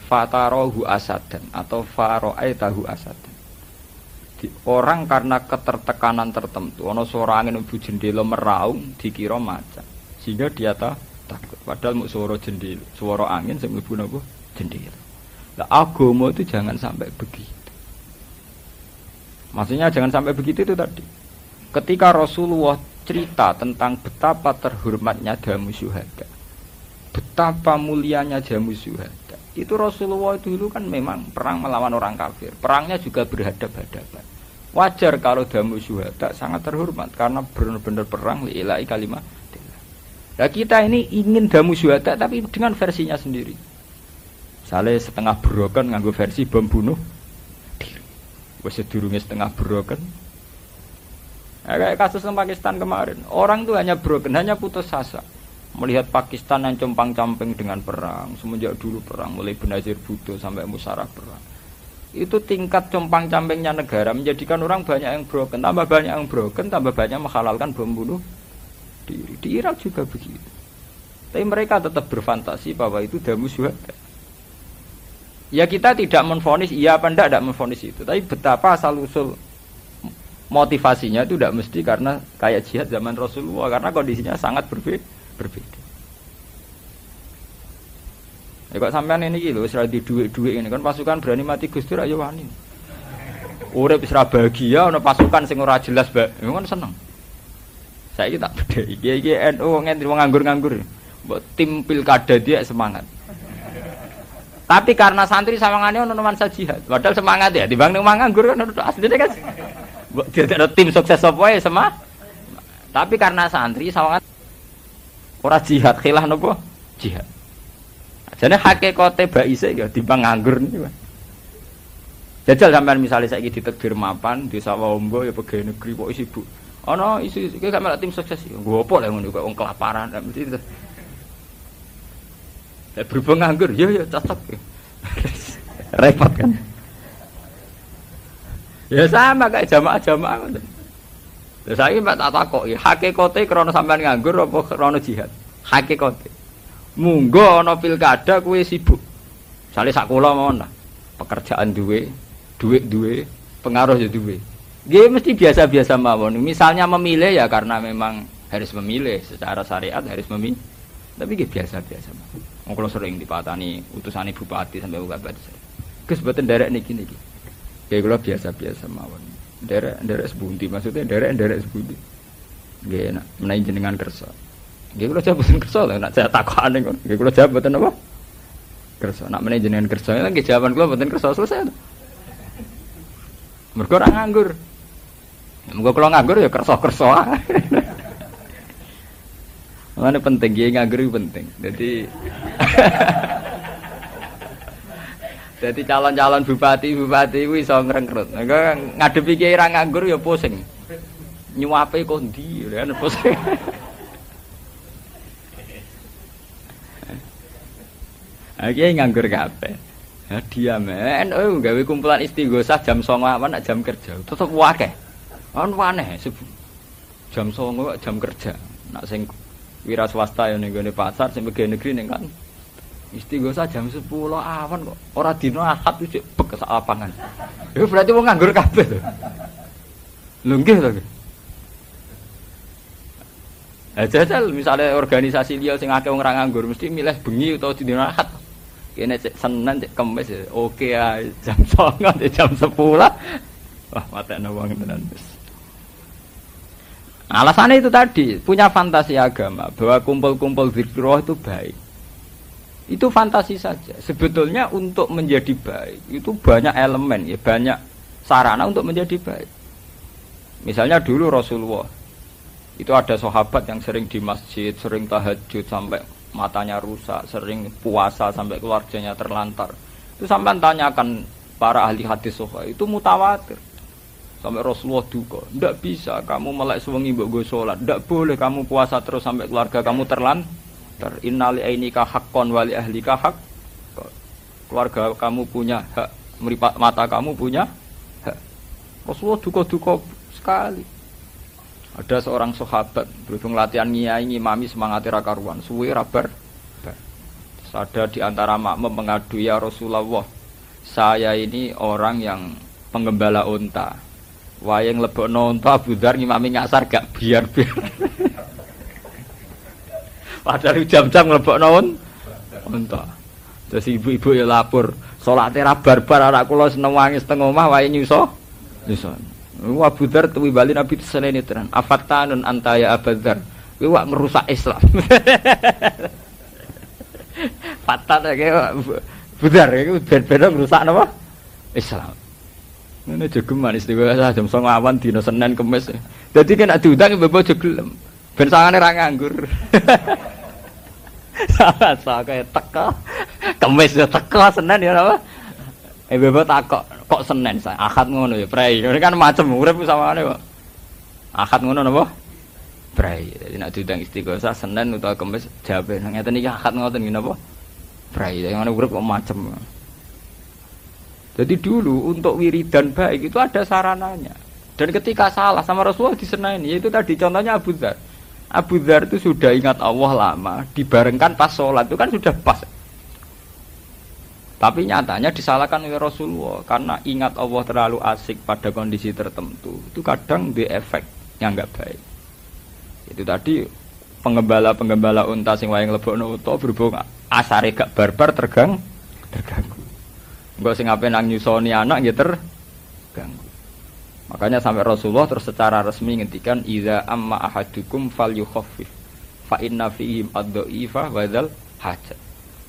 fatarohu asadan atau faro'aitahu asadan. Orang karena ketertekanan tertentu, ana suara angin mlebu jendela meraung dikira macan. Sehingga dia takut. Padahal mau suara jendela, suara angin sing mlebu napa jendela. Lah agama itu jangan sampai begitu. Maksudnya jangan sampai begitu itu tadi. Ketika Rasulullah cerita tentang betapa terhormatnya jamu syuhada, betapa mulianya jamu syuhada, itu Rasulullah dulu kan memang perang melawan orang kafir. Perangnya juga berhadap-hadapan. Wajar kalau jamu syuhada sangat terhormat karena benar-benar perang lillahi kalimat. Nah kita ini ingin jamu syuhada tapi dengan versinya sendiri. Misalnya setengah broken nganggo versi bom bunuh diri. Wes sedurunge setengah broken. Nah, kayak kasus di Pakistan kemarin, orang itu hanya broken, hanya putus asa melihat Pakistan yang compang-camping dengan perang. Semenjak dulu perang, mulai Benazir Bhutto sampai Musharraf perang. Itu tingkat compang-campingnya negara menjadikan orang banyak yang broken, tambah banyak yang broken, tambah banyak menghalalkan bom bunuh diri. Di Irak juga begitu. Tapi mereka tetap berfantasi bahwa itu damu syuhada. Ya kita tidak menvonis, iya apa tidak menvonis itu. Tapi betapa asal-usul motivasinya itu tidak mesti karena kayak jihad zaman Rasulullah, karena kondisinya sangat berbeda. Ya kok sampean ini lho wis ra di dhuwit-dhuwit ngene kan pasukan berani mati Gus Dur ayo wani. Urip wis ra bahagia ana pasukan sing ora jelas bae. Kan seneng. Saiki tak bedheki iki NU ngentri wong nganggur-nganggur. Mbok tim pilkada dia semangat. Tapi karena santri sawangane ono nuansa jihad. Padahal semangat ya timbang ning nganggur kan asline kan. Dia ada tim sukses apa ya sama. Tapi karena santri sawangan ora jihad khilah napa? Jihad. Jane hakikate baise ya timbang nganggur niku. Jajal sampean misale saiki ditegir mapan desa Wombo ya pegawai negeri kok sibuk. Ana isu iki gak melok tim sukses. Nggo apa lek ngono kok wong kelaparan mesti itu. Berhubung nganggur ya cocok. Repot kan. Ya sama kayak jamaah-jamaah ngoten. Lah saiki mbak tak takoki, hakikate krana sampean nganggur apa krana jihad? Hakikate. Munggo ana pilkada kuwi sibuk. Sale sak kula mawon lah. Pekerjaan duwe, duit duwe, pengaruh ya duwe. Nggih mesti biasa-biasa mawon. Misalnya memilih ya karena memang harus memilih secara syariat harus memilih. Tapi nggih biasa-biasa mawon. Wong kula sering dipatani utusane bupati sampai bupati. Gus mboten nderek niki. Kayak kalau biasa-biasa mawon. Derek sebundi, maksudnya derek sebundi. Nggih, nek menawi jenengan kersa. Nggih kula jawab mboten kersa lho, nek saya takokane kok. Nggih kula jawab mboten apa? Kersa. Nek menawi jenengan kersa, nggih jawaban kula mboten kersa selesai. Mergo ora nganggur. Muga kula nganggur ya kersa-kersa ae. Mana penting ya nganggur itu penting. Jadi calon-calon bupati itu iso ngrengkrut. Ngadepi kiai ra nganggur ya pusing. Nyuape kok ndi ya pusing. Kiai nganggur kabeh. Ya diam. Gawe kumpulan istighosah jam 09.00 nak jam kerja. Tetep akeh. Ono aneh jam 09.00 jam kerja. Nak sing wira swasta yang nenggone pasar sing pegawai negeri ning kan istighosah jam 10 awan kok ora dina Ahad iki bek sak lapangan. Ya berarti wong nganggur kabeh to. Lho nggih to. Jajal misalnya organisasi liya sing akeh wong ora nganggur mesti milih bengi utawa dina Ahad. Kene cek Senin cek Kamis oke ae jam 09.00 jam 10. Wah matekno wong tenan wis. Alasannya itu tadi, punya fantasi agama bahwa kumpul-kumpul zikroh itu baik. Itu fantasi saja. Sebetulnya untuk menjadi baik itu banyak elemen, ya banyak sarana untuk menjadi baik. Misalnya dulu Rasulullah itu ada sahabat yang sering di masjid, sering tahajud sampai matanya rusak, sering puasa sampai keluarganya terlantar. Itu sampai tanyakan para ahli hadis itu mutawatir. Sampai Rasulullah duka, ndak bisa kamu melek sewengi mbok go salat, ndak boleh kamu puasa terus sampai keluarga kamu terlantar. Innali ainika haqqon wali ahlika haqq. Keluarga kamu punya hak, meripat mata kamu punya hak. Rasulullah duka-duka sekali. Ada seorang sahabat berhubung latihan ngiyai ngimami semangat ra karuan, suwe ra bar. Terus ada di antara makmum mengadu, ya Rasulullah, saya ini orang yang penggembala unta. Wayang lebokno unta Abu Dzar ngimami ngasar gak biar-biar. Padahal jam-jam lebokno unta. Terus ibu-ibu ya lapor, salate ra barbar anak kula seneng wangi setengah omah wae nyuso. Abu Dzar tuwi bali Nabi senene tenan. Afattanun anta ya Abu Dzar. Kowe wak ngerusak Islam. Fatan iki Abu Dzar iku ben-ben ngerusak napa? Islam. Ini jogeman istighosah jam 09.00 awan dina Senin Kamis. Dadi kan nek diundang mbok aja gelem. Ben sangane ra nganggur. Saka teko. Kamis ya teko, Senin ya apa? Mbok takok kok Senin saya. Ahad ngono ya, prei. Ini kan macem urip samane kok. Ahad ngono napa? Prei. Dadi nek diundang istighosah Senin utawa Kamis jawabe ngeten iki Ahad ngoten ngene apa? Prei. Yang urip kok macem. Jadi dulu untuk wiridan baik itu ada sarananya. Dan ketika salah sama Rasulullah disenani, yaitu tadi contohnya Abu Dzar. Abu Dzar itu sudah ingat Allah lama, dibarengkan pas sholat itu kan sudah pas. Tapi nyatanya disalahkan oleh Rasulullah karena ingat Allah terlalu asik pada kondisi tertentu. Itu kadang efek yang enggak baik. Itu tadi penggembala unta sing wayang lebokno uta berhubung asare gak barbar terganggu. Enggak sing ape nang nyusoni anak nggih terganggu. Makanya sampai Rasulullah terus secara resmi ngendikan idza amma ahadukum falyukhaffif fa inna fihi ad-dha'ifa wa dzal hajat.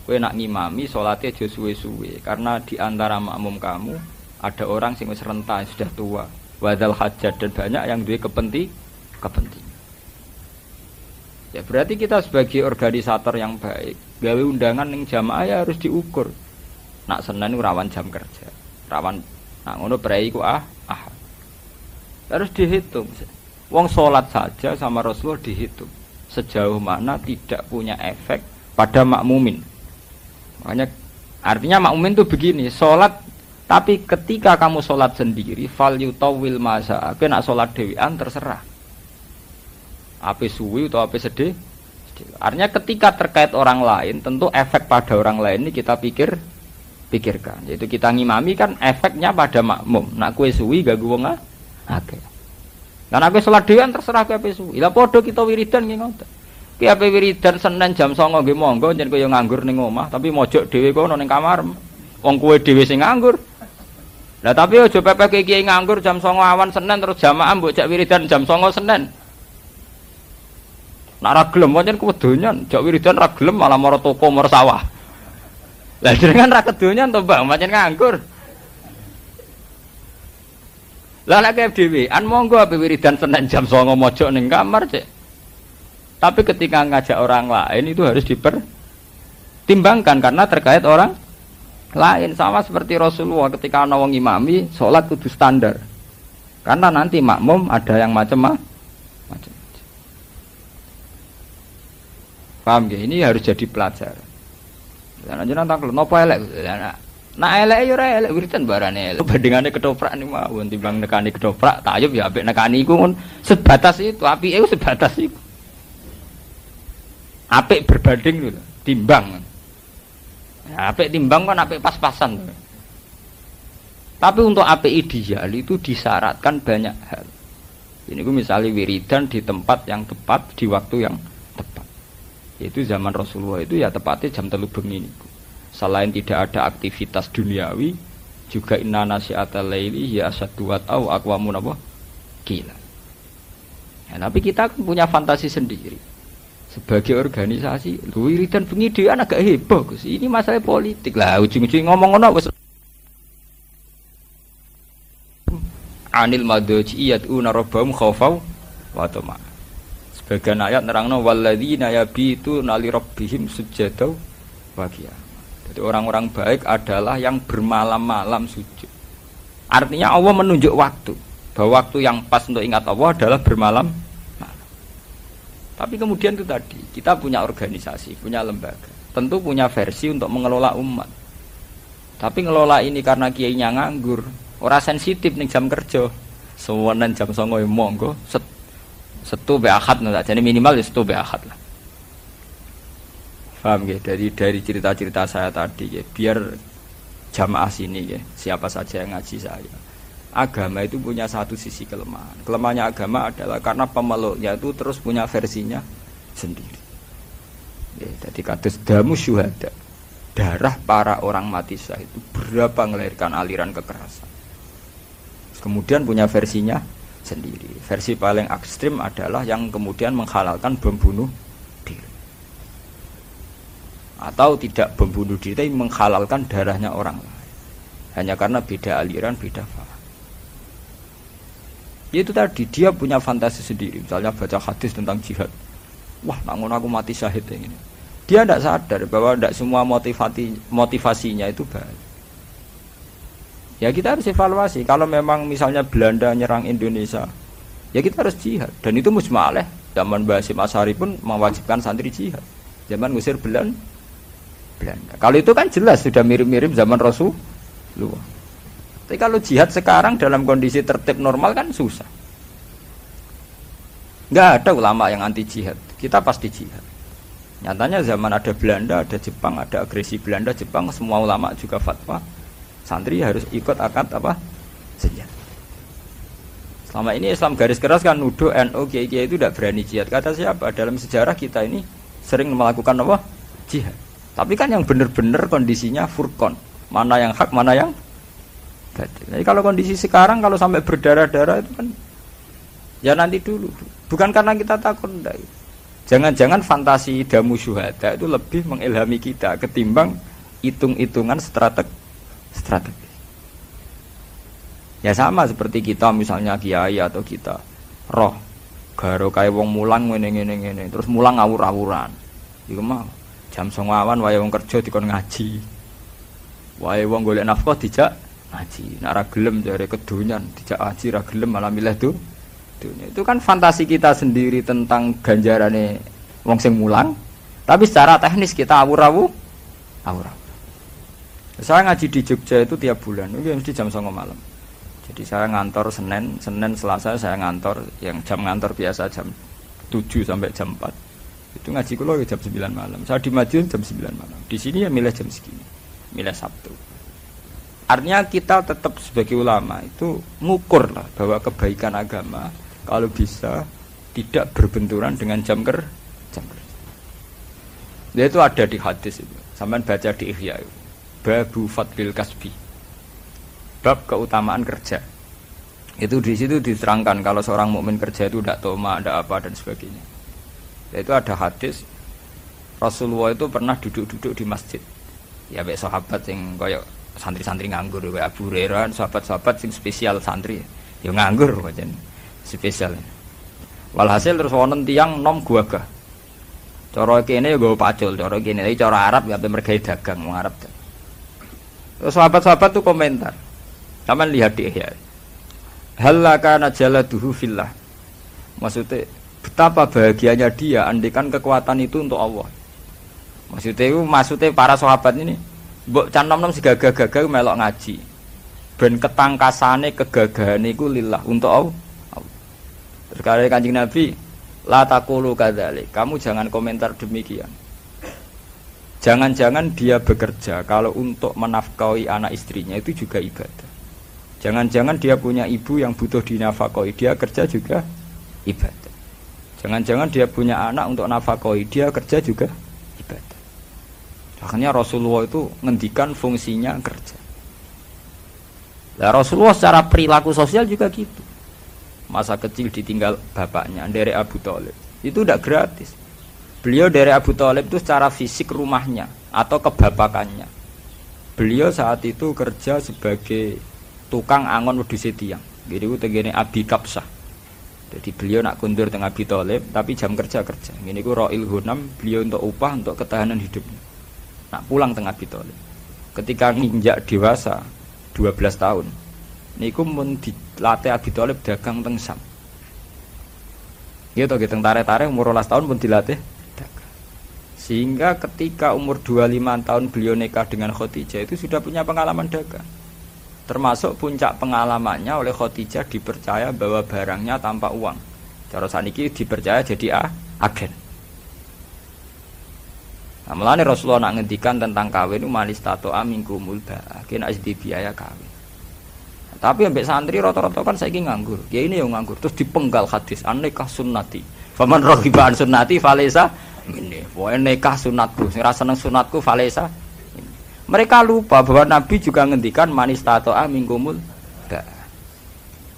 Kowe nak ngimami salate aja suwe-suwe karena di antara makmum kamu ada orang sing wis renta sudah tua, wa dzal hajat dan banyak yang duwe kepentingan. Ya berarti kita sebagai organisator yang baik, gawe undangan ning jamaah ya harus diukur. Nak Senin rawan jam kerja, rawan nak ngono prei ku harus dihitung. Wong sholat saja sama Rasulullah dihitung sejauh mana tidak punya efek pada makmumin. Makanya artinya makmumin itu begini, sholat tapi ketika kamu sholat sendiri fal yutawil masa, kowe nak sholat dhewean terserah. Ape suwi atau ape sedih. Artinya ketika terkait orang lain tentu efek pada orang lain ini kita pikirkan, yaitu kita ngimami kan efeknya pada makmum. Nak kue suwi gak gue akeh. Lan aku salat dhewean terserah kowe ape suwi. Lah padha kita wiridan nggih ngoten. Ki ape wiridan Senin jam 09.00 nggih monggo yen kowe yo nganggur ning omah, tapi mojok dhewe kono ning kamar. Wong kowe dhewe sing nganggur. Lah tapi aja pepek kiai nganggur jam 09.00 awan Senin terus jamaah mbok jak wiridan jam 09.00 Senin. Nak ra gelem pancen kedonyan, jak wiridan ra gelem malah mara toko mara sawah. Lah jenengan ra kedonyan to, Bang, pancen nganggur. Lah nek dhewean monggo ape wiridan Senin jam 09.00 mojok ning kamar, Cek. Tapi ketika ngajak orang lain itu harus dipertimbangkan karena terkait orang lain. Sama seperti Rasulullah ketika ana wong imami salat kudu standar. Karena nanti makmum ada yang macam-macam. Paham ya? Ini harus jadi pelajaran. Lan jenengan tak napa elek. Nak elek ya ora elek wiridan barane elek. Bandingane ketoprak niku mawon timbang nekani ketoprak, tayub ya apik nekani iku mun sebatas itu, apike iku sebatas iku. Apik berbanding lho, timbang. Ya, apik timbang kan apik pas-pasan. Tapi untuk apik ideal itu disyaratkan banyak hal. Ini misalnya wiridan di tempat yang tepat, di waktu yang tepat. Yaitu zaman Rasulullah itu ya tepatnya jam 3 bengi niku. Selain tidak ada aktivitas duniawi, juga inna nasi'atal laili ya asyaddu wat'au aqwamun apa? Gila. Ya, tapi kita kan punya fantasi sendiri. Sebagai organisasi, wiridan bengi dhewean agak heboh, Gus. Ini masalah politik lah, ujung-ujung ngomong ngono wis anil madji yad'una rabbahum khaufau wa tama. Sebagian ayat nerangno walladzina yabitu nali rabbihim sujada wa qiyam. Jadi orang-orang baik adalah yang bermalam-malam sujud. Artinya Allah menunjuk waktu, bahwa waktu yang pas untuk ingat Allah adalah bermalam. Tapi kemudian itu tadi, kita punya organisasi, punya lembaga, tentu punya versi untuk mengelola umat. Tapi ngelola ini karena kiainya nganggur, ora sensitif ning jam kerja. Sewenan jam 09.00 monggo setu be ahad no, jadi minimal setu be ahad lah. Paham ya? Dari cerita-cerita saya tadi ya, biar jamaah sini ya, siapa saja yang ngaji saya. Agama itu punya satu sisi kelemahan. Kelemahannya agama adalah karena pemeluknya itu terus punya versinya sendiri. Ya, jadi kados damu syuhada, darah para orang mati syahid itu berapa melahirkan aliran kekerasan. Kemudian punya versinya sendiri. Versi paling ekstrim adalah yang kemudian menghalalkan bom bunuh diri. Atau tidak bom bunuh diri, tapi menghalalkan darahnya orang lain. Hanya karena beda aliran, beda faham. Itu tadi, dia punya fantasi sendiri. Misalnya baca hadis tentang jihad. Wah, namun aku mati syahid yang ini. Dia tidak sadar bahwa tidak semua motivasinya itu baik. Ya kita harus evaluasi. Kalau memang misalnya Belanda nyerang Indonesia, ya kita harus jihad. Dan itu mujma'aleh. Zaman Basim Asy'ari pun mewajibkan santri jihad. Zaman ngusir Belanda. Kalau itu kan jelas sudah mirip-mirip zaman Rasulullah. Tapi kalau jihad sekarang dalam kondisi tertib normal kan susah. Nggak ada ulama yang anti jihad. Kita pasti jihad. Nyatanya zaman ada Belanda, ada Jepang, ada agresi Belanda, Jepang, semua ulama juga fatwa santri harus ikut akad apa? Senjata. Selama ini Islam garis keras kan nuduh NU Kiai-kiai itu tidak berani jihad. Kata siapa? Dalam sejarah kita ini sering melakukan apa? Jihad. Tapi kan yang benar-benar kondisinya furqan. Mana yang hak, mana yang batil. Jadi kalau kondisi sekarang kalau sampai berdarah-darah itu kan ya nanti dulu. Bukan karena kita takut enggak. Jangan-jangan fantasi damu syuhada itu lebih mengilhami kita ketimbang hitung-hitungan strategi. Ya sama seperti kita misalnya kiai atau kita roh garo kaya wong mulang ngene terus mulang ngawur-awuran. Iku mah jam 09.00 wae wong kerja dikon ngaji. Wae wong golek nafkah dijak ngaji. Nek ora gelem jare kedonyan dijak ngaji ra gelem malah milih tuh. Itu kan fantasi kita sendiri tentang ganjarane wong sing mulang. Tapi secara teknis kita awur-awur. Saya ngaji di Jogja itu tiap bulan, itu mesti jam 09.00 malam. Jadi saya ngantor Senin, Selasa saya ngantor, yang jam ngantor biasa jam 7 sampai jam 4. Itu ngaji kula jam 9 malam. Saya di Madiun jam 9 malam. Di sini ya milih jam segini. Milih Sabtu. Artinya kita tetap sebagai ulama itu ngukur lah bahwa kebaikan agama kalau bisa tidak berbenturan dengan jam kerja. Itu ada di hadis itu. Sampean baca di Ihya itu. Babu fadlil kasbi, bab keutamaan kerja. Itu di situ diterangkan kalau seorang mukmin kerja itu tidak toma, tidak apa dan sebagainya. Yaitu ada hadis Rasulullah itu pernah duduk-duduk di masjid. Ya baik sahabat yang koyok santri-santri nganggur, kayak Abu Hurairah, sahabat-sahabat yang spesial santri, ya nganggur macam spesial. Walhasil terus wonten tiyang nom guagah. Cara kene ya nggo pacul, cara kene iki cara Arab ya mergawe dagang wong Arab. Terus sahabat-sahabat tuh komentar. Taman lihat di Ihya. Halaka najaladuhu fillah. Maksudnya betapa bahagianya dia andikan kekuatan itu untuk Allah. Maksudnya para sahabat ini mbok can nom-nom sigagah-gagah melok ngaji. Ben ketangkasane kegagahan iku lillah untuk Allah. Terkait Kanjeng Nabi, la taqulu kadzalik. Kamu jangan komentar demikian. Jangan-jangan dia bekerja kalau untuk menafkahi anak istrinya itu juga ibadah. Jangan-jangan dia punya ibu yang butuh dinafkahi, dia kerja juga ibadah. Jangan-jangan dia punya anak untuk nafkahi, dia kerja juga ibadah. Makanya Rasulullah itu ngendikan fungsinya kerja. Nah, Rasulullah secara perilaku sosial juga gitu. Masa kecil ditinggal bapaknya dari Abu Thalib. Itu tidak gratis. Beliau dari Abu Thalib itu secara fisik rumahnya atau kebapakannya. Beliau saat itu kerja sebagai tukang angon wedhus tiang. Jadi itu tegene Abi Kapsah. Jadi beliau nak kundur dengan Abi Thalib tapi jam kerja. Ini ku Ra'il Hunam, beliau untuk upah untuk ketahanan hidupnya. Nak pulang tengah Abi Thalib. Ketika nginjak dewasa 12 tahun. Niku mun dilatih Abi Thalib dagang teng Sam. Gitu teng tarik-tarik umur 12 tahun pun dilatih dagang. Sehingga ketika umur 25 tahun beliau nikah dengan Khadijah itu sudah punya pengalaman dagang. Termasuk puncak pengalamannya oleh Khadijah dipercaya bahwa barangnya tanpa uang. Cara saniki dipercaya jadi agen. Nah, mulane Rasulullah nak ngendikan tentang kawin manis tato amingkumul ba, kena asdi biaya kawin. Nah, tapi ambek santri rata-rata kan saiki nganggur. Ya ini yang nganggur terus dipenggal hadis an-nikah sunnati. Faman raghiba an sunnati falaysa minni. Wae nikah sunatku, sing ra seneng sunatku falaysa. Mereka lupa bahwa Nabi juga ngendikan manis tato amingkumul ba.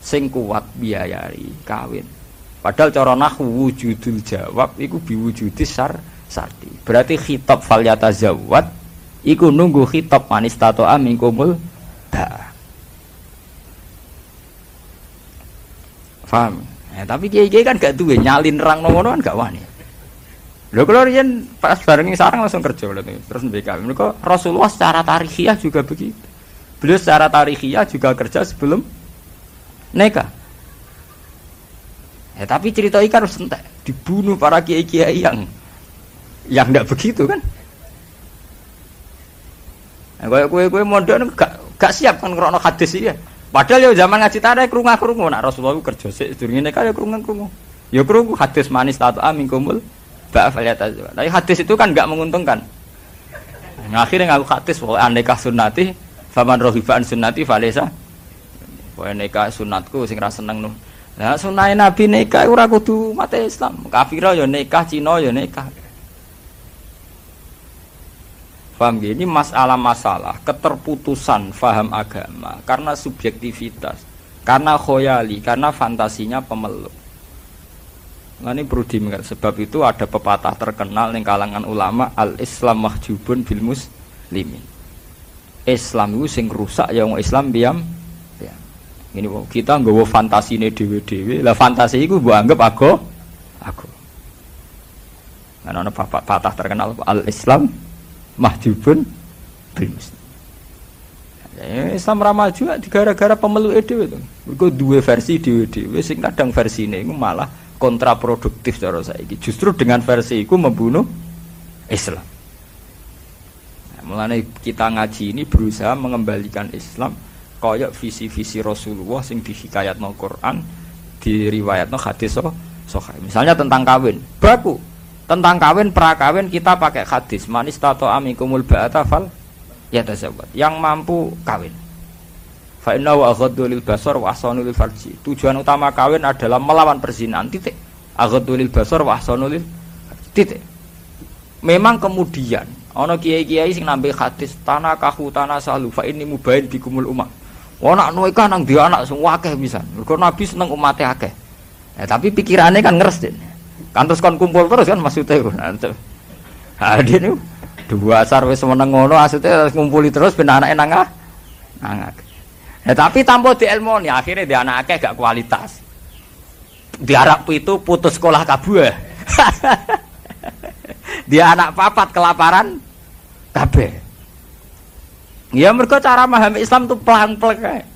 Sing kuat biayai kawin. Padahal cara nahwu wujudul jawab iku biwujudis sarti. Berarti khitab fal yatazawwad iku nunggu khitab manis tato amingkumul ba. Paham? Tapi kiai-kiai kan gak duwe nyalin rang ngono kan gak wani. Lho kalau riyen pas bareng sarang langsung kerja terus BK. Mereka Rasulullah secara tarikhiyah juga begitu. Beliau secara tarikhiyah juga kerja sebelum nikah. Ya, tapi cerita ikan harus entek dibunuh para kiai-kiai yang tidak begitu kan. Nah, kowe modern gak siap kan ngrono hadis iki. Padahal ya zaman ngaji tarik krungu-krungu nak Rasulullah kerja sik sedurunge nikah ya krungu-krungu. Ya krungu hadis manis tato amingkumul ba falyatazawwaj. Tapi hadis itu kan enggak menguntungkan. Nah, akhirnya ngaku hadis pokoke nikah sunnati faman raghiba an sunnati falaysa. Pokoke nikah sunatku sing ra seneng. Nah, sunah Nabi nikah ora kudu mate Islam. Kafir ya nikah, Cina ya nikah. Paham gini masalah-masalah keterputusan faham agama karena subjektivitas, karena khoyali, karena fantasinya pemeluk. Nah ini perlu diingat, sebab itu ada pepatah terkenal di kalangan ulama al-Islam mahjubun bil muslimin. Islam itu sing rusak ya wong Islam diam. Ya. Ini kita nggawa fantasine dhewe-dhewe. Lah fantasi iku mbok anggap aku. Ana pepatah terkenal al-Islam mahjubun bil muslim. Islam ramah juga gara-gara pemeluk dhewe to. Mergo duwe versi dhewe-dhewe sing kadang versine iku malah kontraproduktif cara saiki. Justru dengan versi iku membunuh Islam. Nah, mulane kita ngaji ini berusaha mengembalikan Islam kaya visi-visi Rasulullah sing dihikayatno Quran, diriwayatno hadis sahih. Misalnya tentang kawin. Baku tentang kawin prakawin kita pakai hadis manis tato amikumul ba'ata fal yatazawwaj yang mampu kawin fa inna wa aghaddu lil basar wa ahsanu lil farji. Tujuan utama kawin adalah melawan perzinahan titik. Aghaddu lil basar wa ahsanu lil titik. Memang kemudian ana kiai-kiai sing nambe hadis tanah kahu tanah salu fa inni mubain bikumul umat. Ana nikah nang dia anak sing akeh pisan. Mergo Nabi seneng umate akeh. Ya, tapi pikirannya kan ngeres den. Kan terus kon kumpul terus kan maksudnya. Nah, dia nih dua asar wis meneng ngono maksudnya harus ngumpuli terus ben anake nang ya, tapi tanpa dielmoni akhirnya dia anak akeh gak kualitas. Diarap itu putus sekolah kabeh. Dia anak papat kelaparan kabeh. Ya mergo cara memahami Islam itu pelan-pelan.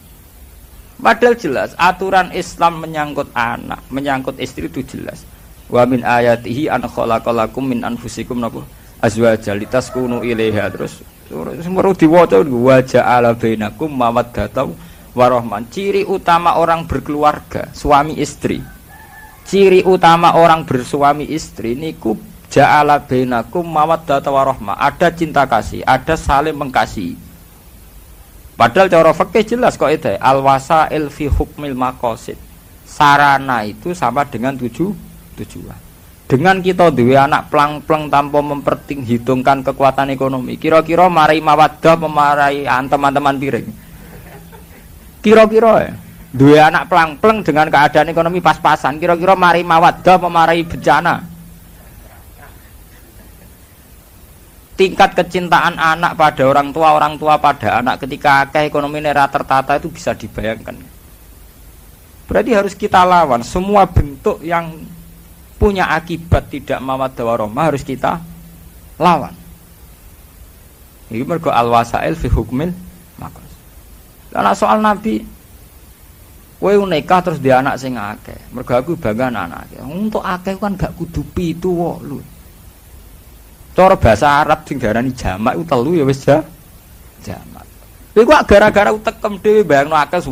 Padahal jelas aturan Islam menyangkut anak, menyangkut istri itu jelas. Wa min ayatihi an khalaqalakum min anfusikum napa azwaja litaskunu ilaiha terus semua diwaca wa ja'ala bainakum mawaddatan warahmah. Ciri utama orang berkeluarga, suami istri. Ciri utama orang bersuami istri niku ja'ala bainakum mawaddatan warahmah. Ada cinta kasih, ada saling mengasihi. Padahal cara fikih jelas kok itu al-wasail fi hukmil maqasid. Sarana itu sama dengan tujuan. Dengan kita duwe anak plang-plang tanpa memperhitungkan kekuatan ekonomi, kira-kira marai mawaddah memarai teman-teman piring. Kira-kira ya, duwe anak plang-plang dengan keadaan ekonomi pas-pasan, kira-kira marai mawaddah memarai bencana. Tingkat kecintaan anak pada orang tua pada anak ketika ekonomi nera tertata itu bisa dibayangkan. Berarti harus kita lawan semua bentuk yang punya akibat tidak mawaddah warahmah harus kita lawan. Ini mergo al-wasail fi hukmil maqas. Karena soal Nabi, kowe nikah terus dia anak sing akeh. Mergo aku bangga anak akeh. Untuk akeh kan gak kudu 7 8. Cara bahasa Arab sing diarani jamak itu 3 ya wis jamak. Iku gara-gara utekem dhewe bayangno akeh 8,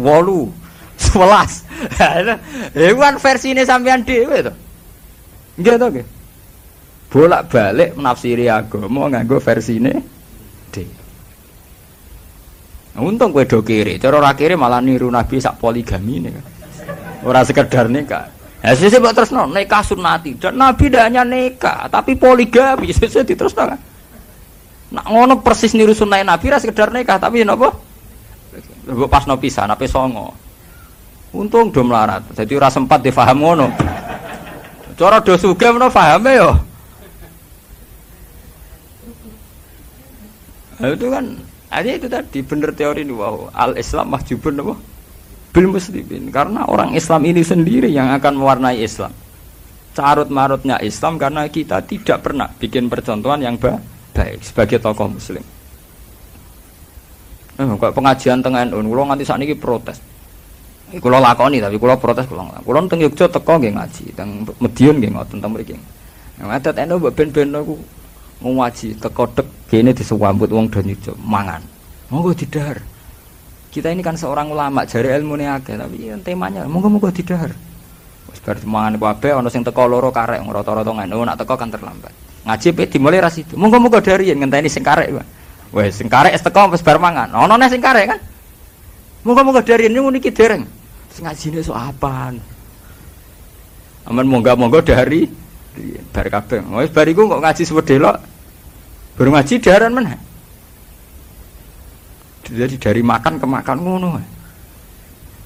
11. Iku kan versine sampean dhewe to. Nggih to nggih. Bolak-balik menafsiri agama nganggo versine dhewe. Untung kowe do kiri, cara ora kiri malah niru Nabi sak poligamine kan. Ora sekedar nikah. Ya sesuk mbok tresno nikah sunnati dan Nabi tidak hanya nikah tapi poligami sesuk diterusno kan. Nak ngono persis niru sunah Nabi ra sekedar nikah tapi napa? Mbok pasno pisan ape songo. Untung do melarat. Jadi ora sempat difaham ngono. Cara do sugih menawa pahame yo. Itu kan ada itu tadi bener teori ini wow al-Islam mahjubun apa? Bil muslimin karena orang Islam ini sendiri yang akan mewarnai Islam. Carut marutnya Islam karena kita tidak pernah bikin percontohan yang baik sebagai tokoh muslim. Kok pengajian tengah NU kula nganti sakniki protes. Kula lakoni tapi kula protes kula. Kula teng Yogya teko nggih ngaji, teng Madiun nggih ngoten teng mriki. Ngadat NU mbok ben-ben aku ngaji teko dek kene disambut wong do nyujuk mangan. Monggo didhahar. Kita ini kan seorang ulama, jari ilmune akeh tapi temanya monggo-monggo didhahar. Wis bar mangan kabeh ana sing teko loro karek rata-rata ngono nak teko kan terlambat. Ngaji pe dimulai ra sido. Monggo-monggo dari yen ngenteni sing karek. Wis sing karek wis teko wis bar mangan. Ana neh sing karek kan. Monggo-monggo dari niku niki dereng. Sing ngajine sok apaan. Aman monggo-monggo dari bar kabeh. Wis bar iku kok ngaji sewedelok. Baru ngaji daharan meneh. Jadi dari makan ke makan ngono.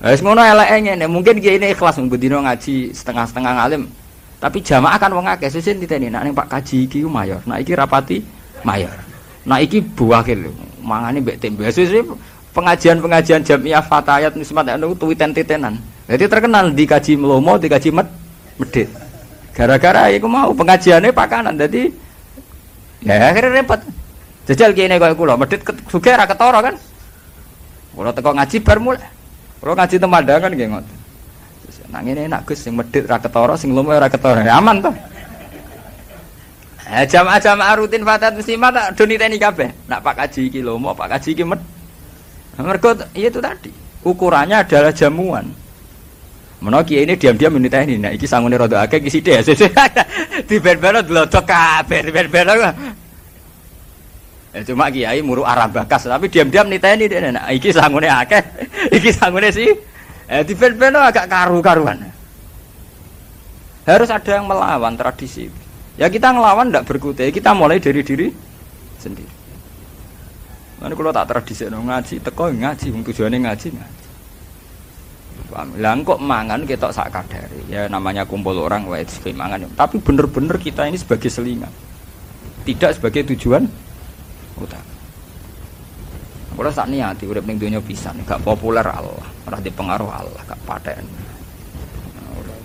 Wis ngono eleke ngene, mungkin ki ini ikhlas mbendino ngaji setengah-setengah ngalim. Tapi jamaah kan wong akeh sesuk diteni nek Pak Kaji iki mayor. Nek iki rapati mayor. Nek iki buwakil mangane mbek tembe. Sesuk pengajian-pengajian jamiah fatayat nismat anu tuwiten-titenan. Jadi terkenal di kaji Mlomo, di kaji Medit. Gara-gara iku mau pengajiane pakanan. Dadi ya akhirnya repot. Jajal kene kaya kula Medit sugih ra ketara kan. Kula teko ngaji bar mulai. Kula ngaji temandangan nggih ngoten. Nah ngene enak Gus sing Medit ra ketara, sing Lomo ora ketara. Aman to. Jamaah-jamaah rutin fatat muslimat tak do niteni kabeh. Nak Pak Kaji iki Lomo, Pak Kaji iki Medit. Mergo itu tadi. Ukurannya adalah jamuan. Menawa kiai ini diam-diam niteni. Nah iki sangune rada akeh iki sithik. Di ben-ben dlodok kabeh, ben-ben. Cuma kiai muru arah bakas tapi diam-diam niteni dene. Nah, iki sangune akeh, iki sangune sih. Di ben-ben agak karu-karuan. Harus ada yang melawan tradisi. Ya kita ngelawan ndak berkutik, kita mulai dari diri sendiri. Lan kalau tak tradisi ngaji, teko ngaji, tujuane ngaji. Lah kok mangan ketok sak kadare. Ya namanya kumpul orang wae mangan. Tapi bener-bener kita ini sebagai selingan. Tidak sebagai tujuan utama. Ora sak niati urip ning donya pisan, gak populer Allah, ora dipengaruh Allah, gak paten.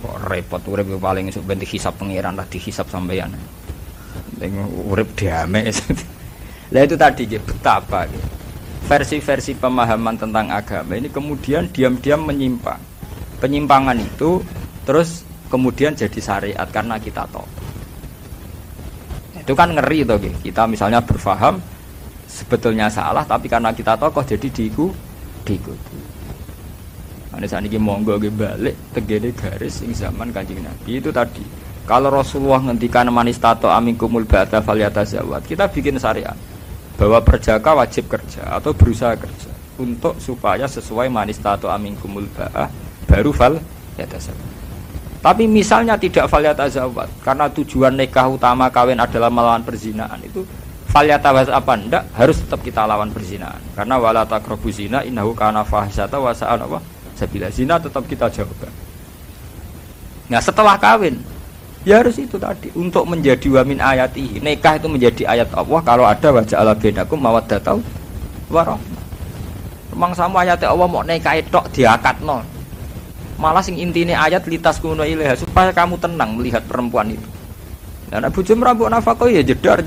Kok repot urip paling esuk ben dihisab pangeran lah dihisab sampeyan. Ning urip damai. Lah itu tadi betapa versi-versi pemahaman tentang agama ini kemudian diam-diam menyimpang. Penyimpangan itu terus kemudian jadi syariat karena kita tahu. Itu kan ngeri toh, kita misalnya berfaham sebetulnya salah tapi karena kita tokoh jadi diikuti. Ane saniki monggo nggih balik tegene garis sing zaman Kanjeng Nabi itu tadi. Kalau Rasulullah ngendikan manistato aminkumul ba'da falyatazawwad, kita bikin syariat bahwa perjaka wajib kerja atau berusaha kerja untuk supaya sesuai manistato aminkumul ba'a baru falyatazawwad. Tapi misalnya tidak falyatazawwad karena tujuan nikah utama kawin adalah melawan perzinahan, itu falyatazawwad apa ndak harus tetap kita lawan perzinahan karena wala taqrabuz zina innahu kana fahisatan wa sa'a sabila. Zina tetap kita jauhkan. Nah setelah kawin ya harus itu tadi untuk menjadi wa min ayatihi. Nikah itu menjadi ayat Allah kalau ada wa ja'ala bainakum mawaddatan wa rahmah. Memang sama ayat Allah mau nikah tok diakatno. Malah sing intine ayat litas kuno ilaha supaya kamu tenang melihat perempuan itu. Nah nek bojo mrambuk nafkah ya jedar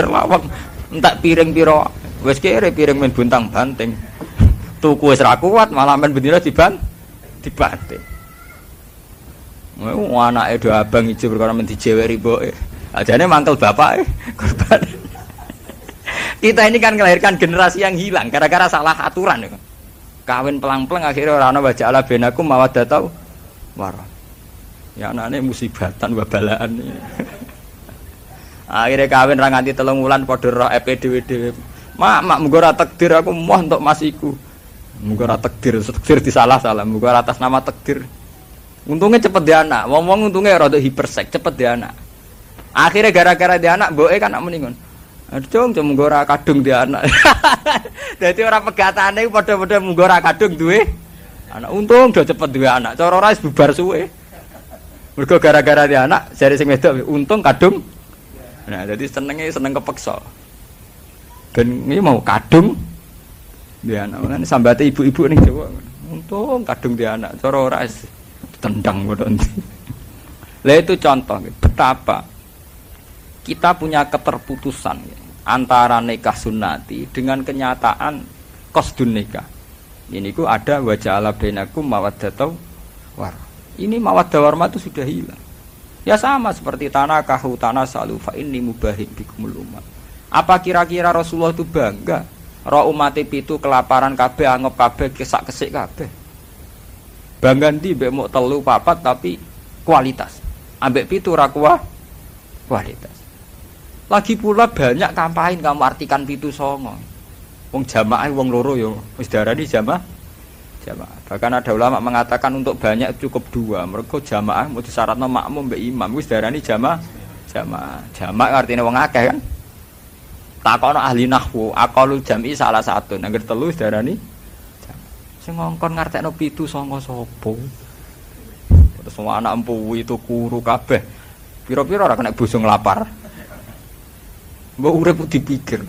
lawang. Entak piring pira wis kere piring men buntang-banting. Tuku wis ra kuat malah men bendina dibanting. Anake do abang ijo perkara men dijeweri mboke. Ajane mangkel bapake korban. Kita ini kan melahirkan generasi yang hilang gara-gara salah aturan. Kawin pelang-pelang akhirnya ora ana wa ja'ala bainakum mawaddatan wa rahmah. Ya anane musibatan wabalaan. Akhirnya kawin ra nganti 3 wulan padha ro EPDW. Mak muga ora takdir aku moh entuk mas iku. Muga ora takdir disalah-salah, muga ora atas nama takdir. Untungnya cepet dia anak, ngomong untungnya rada hipersek, cepet dia anak. Akhirnya gara-gara dia anak, boe kan nak meningon. Aduh, cuma ora kadung dia anak. Jadi orang pegatane padha-padha munggo ora kadung duwe anak. Untung do cepet duwe anak. Cara ora wis bubar suwe. Mergo gara-gara dia anak, jare sing wedok untung kadung. Nah, jadi seneng kepeksa. Dan ini mau kadung dia anak. Kan sambate ibu-ibu ning Jawa. Untung kadung dia anak. Cara ora wis tendang bodon. Lah itu contoh betapa kita punya keterputusan antara nikah sunnati dengan kenyataan qasdun nikah. Ini ku ada wa ja'ala bainakum mawaddatan war. Ini mawaddah warma itu sudah hilang. Ya sama seperti tanah kahu tanah salu fa inni mubahim bikumul umat. Apa kira-kira Rasulullah itu bangga roh umat itu kelaparan kabeh angop kabeh kesak-kesik kabeh. Bangga ndi mbek mok 3 4 tapi kualitas. Ambek 7 ora kualitas. Lagi pula banyak kampain kamu artikan 7 songo. Wong jamaah wong loro yo wis darani jamaah. Bahkan ada ulama mengatakan untuk banyak cukup 2. Mergo jamaah mau disyaratno makmum mbek imam wis darani jamaah. Jamaah artine wong akeh kan. Takono ahli nahwu, aqalul jam'i salah satu. Nangger 3 wis darani sing ngongkon ngartekno 7 songo sapa? Terus semua anak empu itu kuru kabeh. Pira-pira ora kena boso nglapar. Mbok urip dipikir.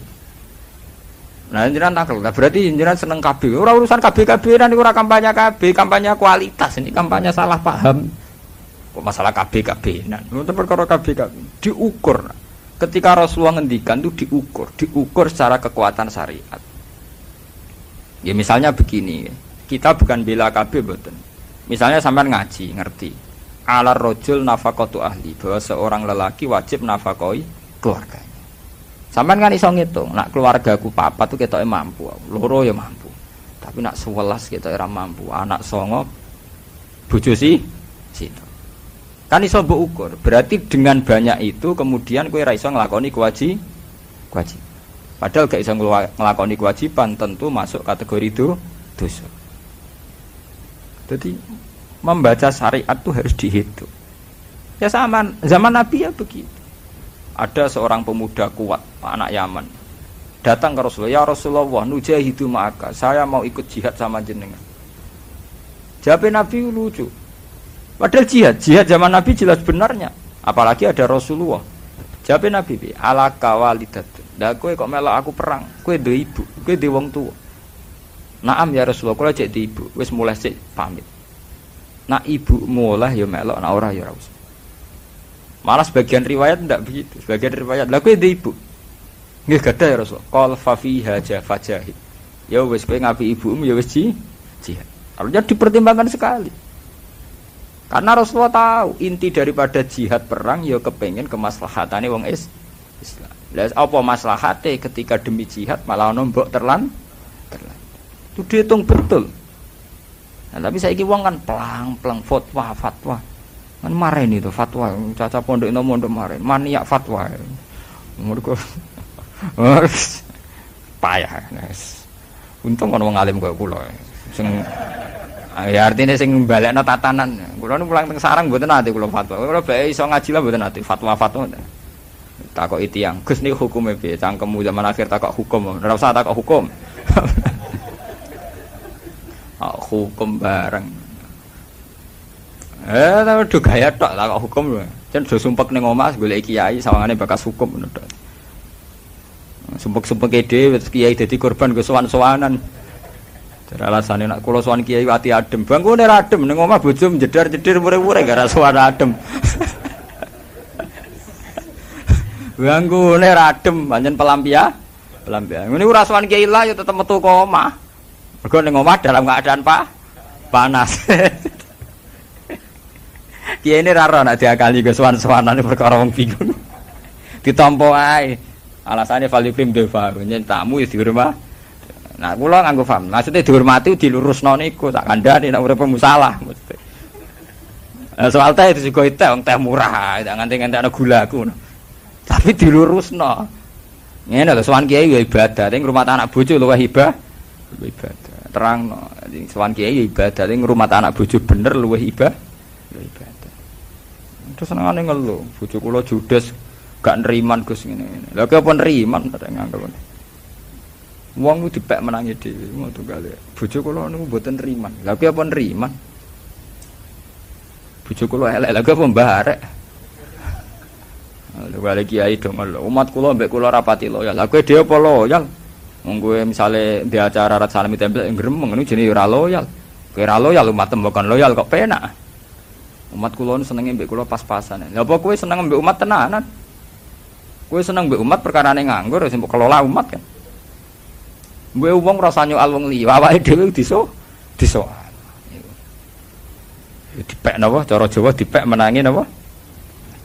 Nah, jenengan takel. Berarti jenengan seneng kabeh. Ora urusan kabeh-kabehan ora kampanye kabeh, kampanye kualitas. Ini kampanye salah paham. Kok masalah kabeh-kabehan. Nonton perkara kabeh-kabeh diukur. Ketika Rasulullah ngendikan itu diukur secara kekuatan syariat. Ya misalnya begini, kita bukan bela kabeh mboten. Misalnya sampean ngaji, ngerti. Alar rajul nafaqatu ahli, bahwa seorang lelaki wajib nafakoi keluarganya. Sampean kan iso ngitung, nak keluargaku 4 tuh ketoke mampu, loro ya mampu. Tapi nak 11 ketoke ora mampu, anak 9 bojo situ. Kan iso mbok ukur. Berarti dengan banyak itu kemudian kowe ora iso nglakoni kewajiban. Padahal gak iso nglakoni kewajiban tentu masuk kategori itu dosa. Jadi membaca syariat itu harus dihitung. Ya sama zaman Nabi ya begitu. Ada seorang pemuda kuat, anak Yaman, datang ke Rasulullah, ya Rasulullah, nujahidu ma'aka, saya mau ikut jihad sama jenengan. Jawab Nabi lucu. Padahal jihad zaman Nabi jelas benarnya. Apalagi ada Rasulullah. Jawab Nabi, ala kawalidat. Lah kowe kok melok aku perang? Kowe duwe ibu, kowe duwe wong tuwa. Naam ya Rasulullah, kula cek di ibu, wis mulai sik pamit. Nak ibu mulai ya melok, nak ora ya ora usah. Malah sebagian riwayat ndak begitu. Sebagian riwayat, lah kowe di ibu. Nggih gadah ya Rasulullah. Qal fa fiha jafajahid. Ya wis kowe ngapi ibumu ya wis jihad. Harusnya dipertimbangkan sekali. Karena Rasulullah tahu inti daripada jihad perang ya kepengin kemaslahatane wong Islam. Lah apa maslahate ketika demi jihad malah ono mbok terlan. Itu dihitung betul. Nah, tapi saiki wong kan pelang-pelang fatwa. Kan maren itu fatwa, caca pondok ino mondok maren, maniak fatwa. Mergo payah, guys. Untung ono wong alim kaya kula. Sing ya artine sing balekno tatanan. Kula nu pulang teng sarang mboten ate kula fatwa. Kula bae iso ngaji lah mboten ate fatwa-fatwa. Takoki tiyang, Gus niku hukume piye? Cangkemmu zaman akhir takok hukum. Ora usah takok hukum. Hukum bareng. Tapi do gaya tok takok hukum lho. Jan do sumpek ning omah golek kiai sawangane bakas hukum ngono tok. Sumpek-sumpeke dhewe kiai dadi korban go sowan-sowanan. Jar alasane nek kula sowan kiai ati adem. Bangkune ra adem ning omah bojo jedar-jedir mure-mure gara sowan adem. Bangkune ra adem pancen pelampian. Ngene ora sowan kiai lah ya tetep metu ke omah. Mergo ning omah dalam keadaan panas. Kiai ini raro nak diakali ke sowan-sowanane perkara wong bingung. Ditampa ae. Alasane valiprim deva, nyen tamu wis dihormati. Nah, kula nganggo paham. Maksudnya dihormati dilurusno niku tak kandhani nek urip musalah mesti. Soal teh itu juga teh wong teh murah, tak nganti-nganti ana gulaku. Tapi dilurusno. Ngene lho sowan kiai ya ibadah, ning rumah anak bojo luwih ibadah. Terangno. Sowan kiai ya ibadah, ning rumah anak bojo bener luwih ibadah. Terus senengane ngeluh, bojo kula judes gak neriman Gus ngene. Lha kok apa neriman tak nganggep. Wong ku dipek menangi dhewe ngono kali. Bojo kula niku mboten neriman. Lha kok apa neriman? Bojo kula elek lha kok apa mbarek. Lha kali kiai do ngeluh, umat kula mbek kula rapati loyal. Lha kowe dhewe apa loyal? Wong kowe misale di acara rat salami tempel gremeng niku jenenge ora loyal. Kowe ora loyal umat bukan loyal kok penak. Umat kula senenge mbek kula pas-pasan. Lha apa kowe seneng mbek umat tenanan? Kowe seneng mbek umat perkarane nganggur wis mbok kelola umat kan. Mbek wong rasane nyual wong liya, awake dhewe disoal. Dipek napa cara Jawa dipek menangi napa?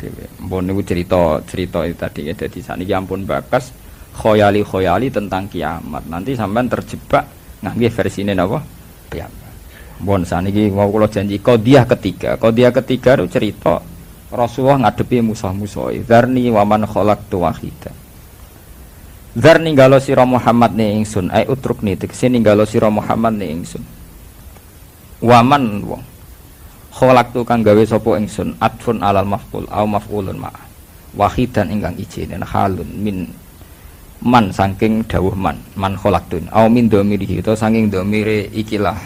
Dhewe. Mpun niku cerita itu tadi ya dadi sakniki ampun bakas khoyali tentang kiamat. Nanti sampean terjebak ngangge versine napa? Kiamat. Bon saniki mau kula janji qadhiyah ketiga itu cerita Rasulullah ngadepi musuh-musuh. Dzarni wa man khalaqtu wahida. Dzarni ningalo sira Muhammad ne ingsun, ai utrukni tegese ninggalo sira Muhammad ne ingsun. Waman wong khalaqtu kang gawe sapa ingsun atfun alal maf'ul au maf'ulun ma. Wahidan ingkang ijine halun min man saking dawuh man khalaqtun au min dhamiri to saking dhamire ikilah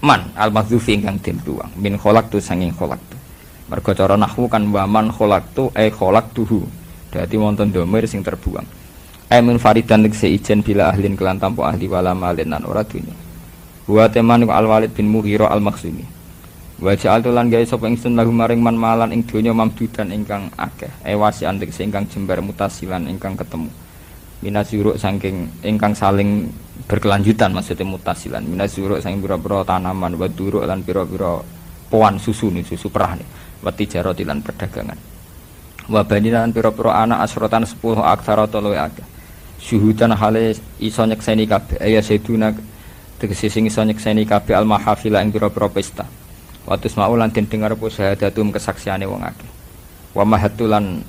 man al-mahzufi ingkang den buang min khalaqtu sanging khalaqtu. Mergo cara nahwu kan wa man khalaqtu ai khalaqtuhu. Dadi wonten dhamir sing terbuang. Ai min faridan tegese ijen bila ahlin kelan tanpa ahli wala malin lan ora dunya. Wa teman al-Walid bin Mughirah al-Makhzumi. Wa ja'altu lan gawe sapa ingsun lahu maring man malan ing donya mamdudan ingkang akeh. Ai wasian tegese ingkang jembar mutasilan ingkang ketemu. Minazuruk saking ingkang saling berkelanjutan maksudnya mutasilan. Minazuruk saking pira-pira tanaman wa duruk lan pira-pira poan susu perah nih. Wati jaroti lan perdagangan. Wa banilan pira-pira anak asrotan 10 aksara telu akeh. Syuhudan hale iso nyekseni kabeh ya seduna tegese sing iso nyekseni kabeh al mahafila ing pira-pira pesta. Watus maulan den dengar apa syahadatum kesaksiane wong akeh. Wa mahatulan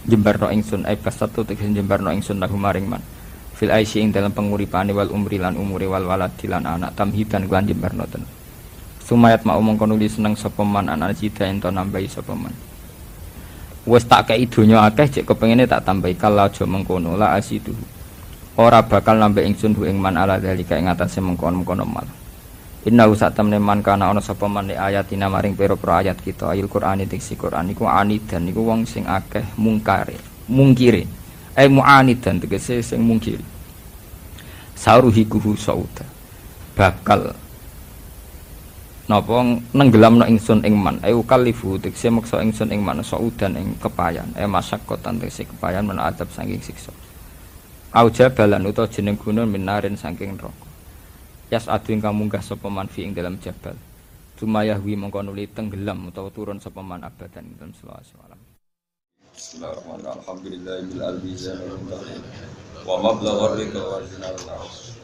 jembarno ingsun ai basatu tegese jembarno ingsun lahu maring man. Fil aisy ing dalam penguripane wal umri lan umure wal walad lan anak tamhidan lan jembarno ten. Sumayat mau mongko nuli seneng sapa man anak cita ento nambahi sapa man. Wes tak kei donya akeh cek kepengine tak tambahi kala aja mengkono la asidu. Ora bakal nambah ingsun ing man ala dalika ing atase mengkono-mengkono mal. Inna sak temne man kana ana sapa man ayatina maring pira-pira ayat kita ayat Qur'an diksi Qur'an iku anidan niku wong sing akeh mungkire muanidan tegese sing mungkiri sauruhikuhu sauda bakal napa nenggelamno ingsun ing man kalifu tegese maksa ingsun ing man saudan ing kepayan masyaqqatan tegese kepayan men adab saking siksa auja balan utawa jeneng gunung minarin saking neraka yas adu ingkang munggah sapa man fi ing dalam jabal sumayahwi mongko nuli tenggelam utawa turun sapa man abadan ing dalam selawase alam. Bismillahirrahmanirrahim. Alhamdulillahil almizan wa mablaghar ridha wa zinal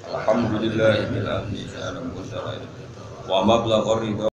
alhamdulillahil almizan wa mablaghar ridha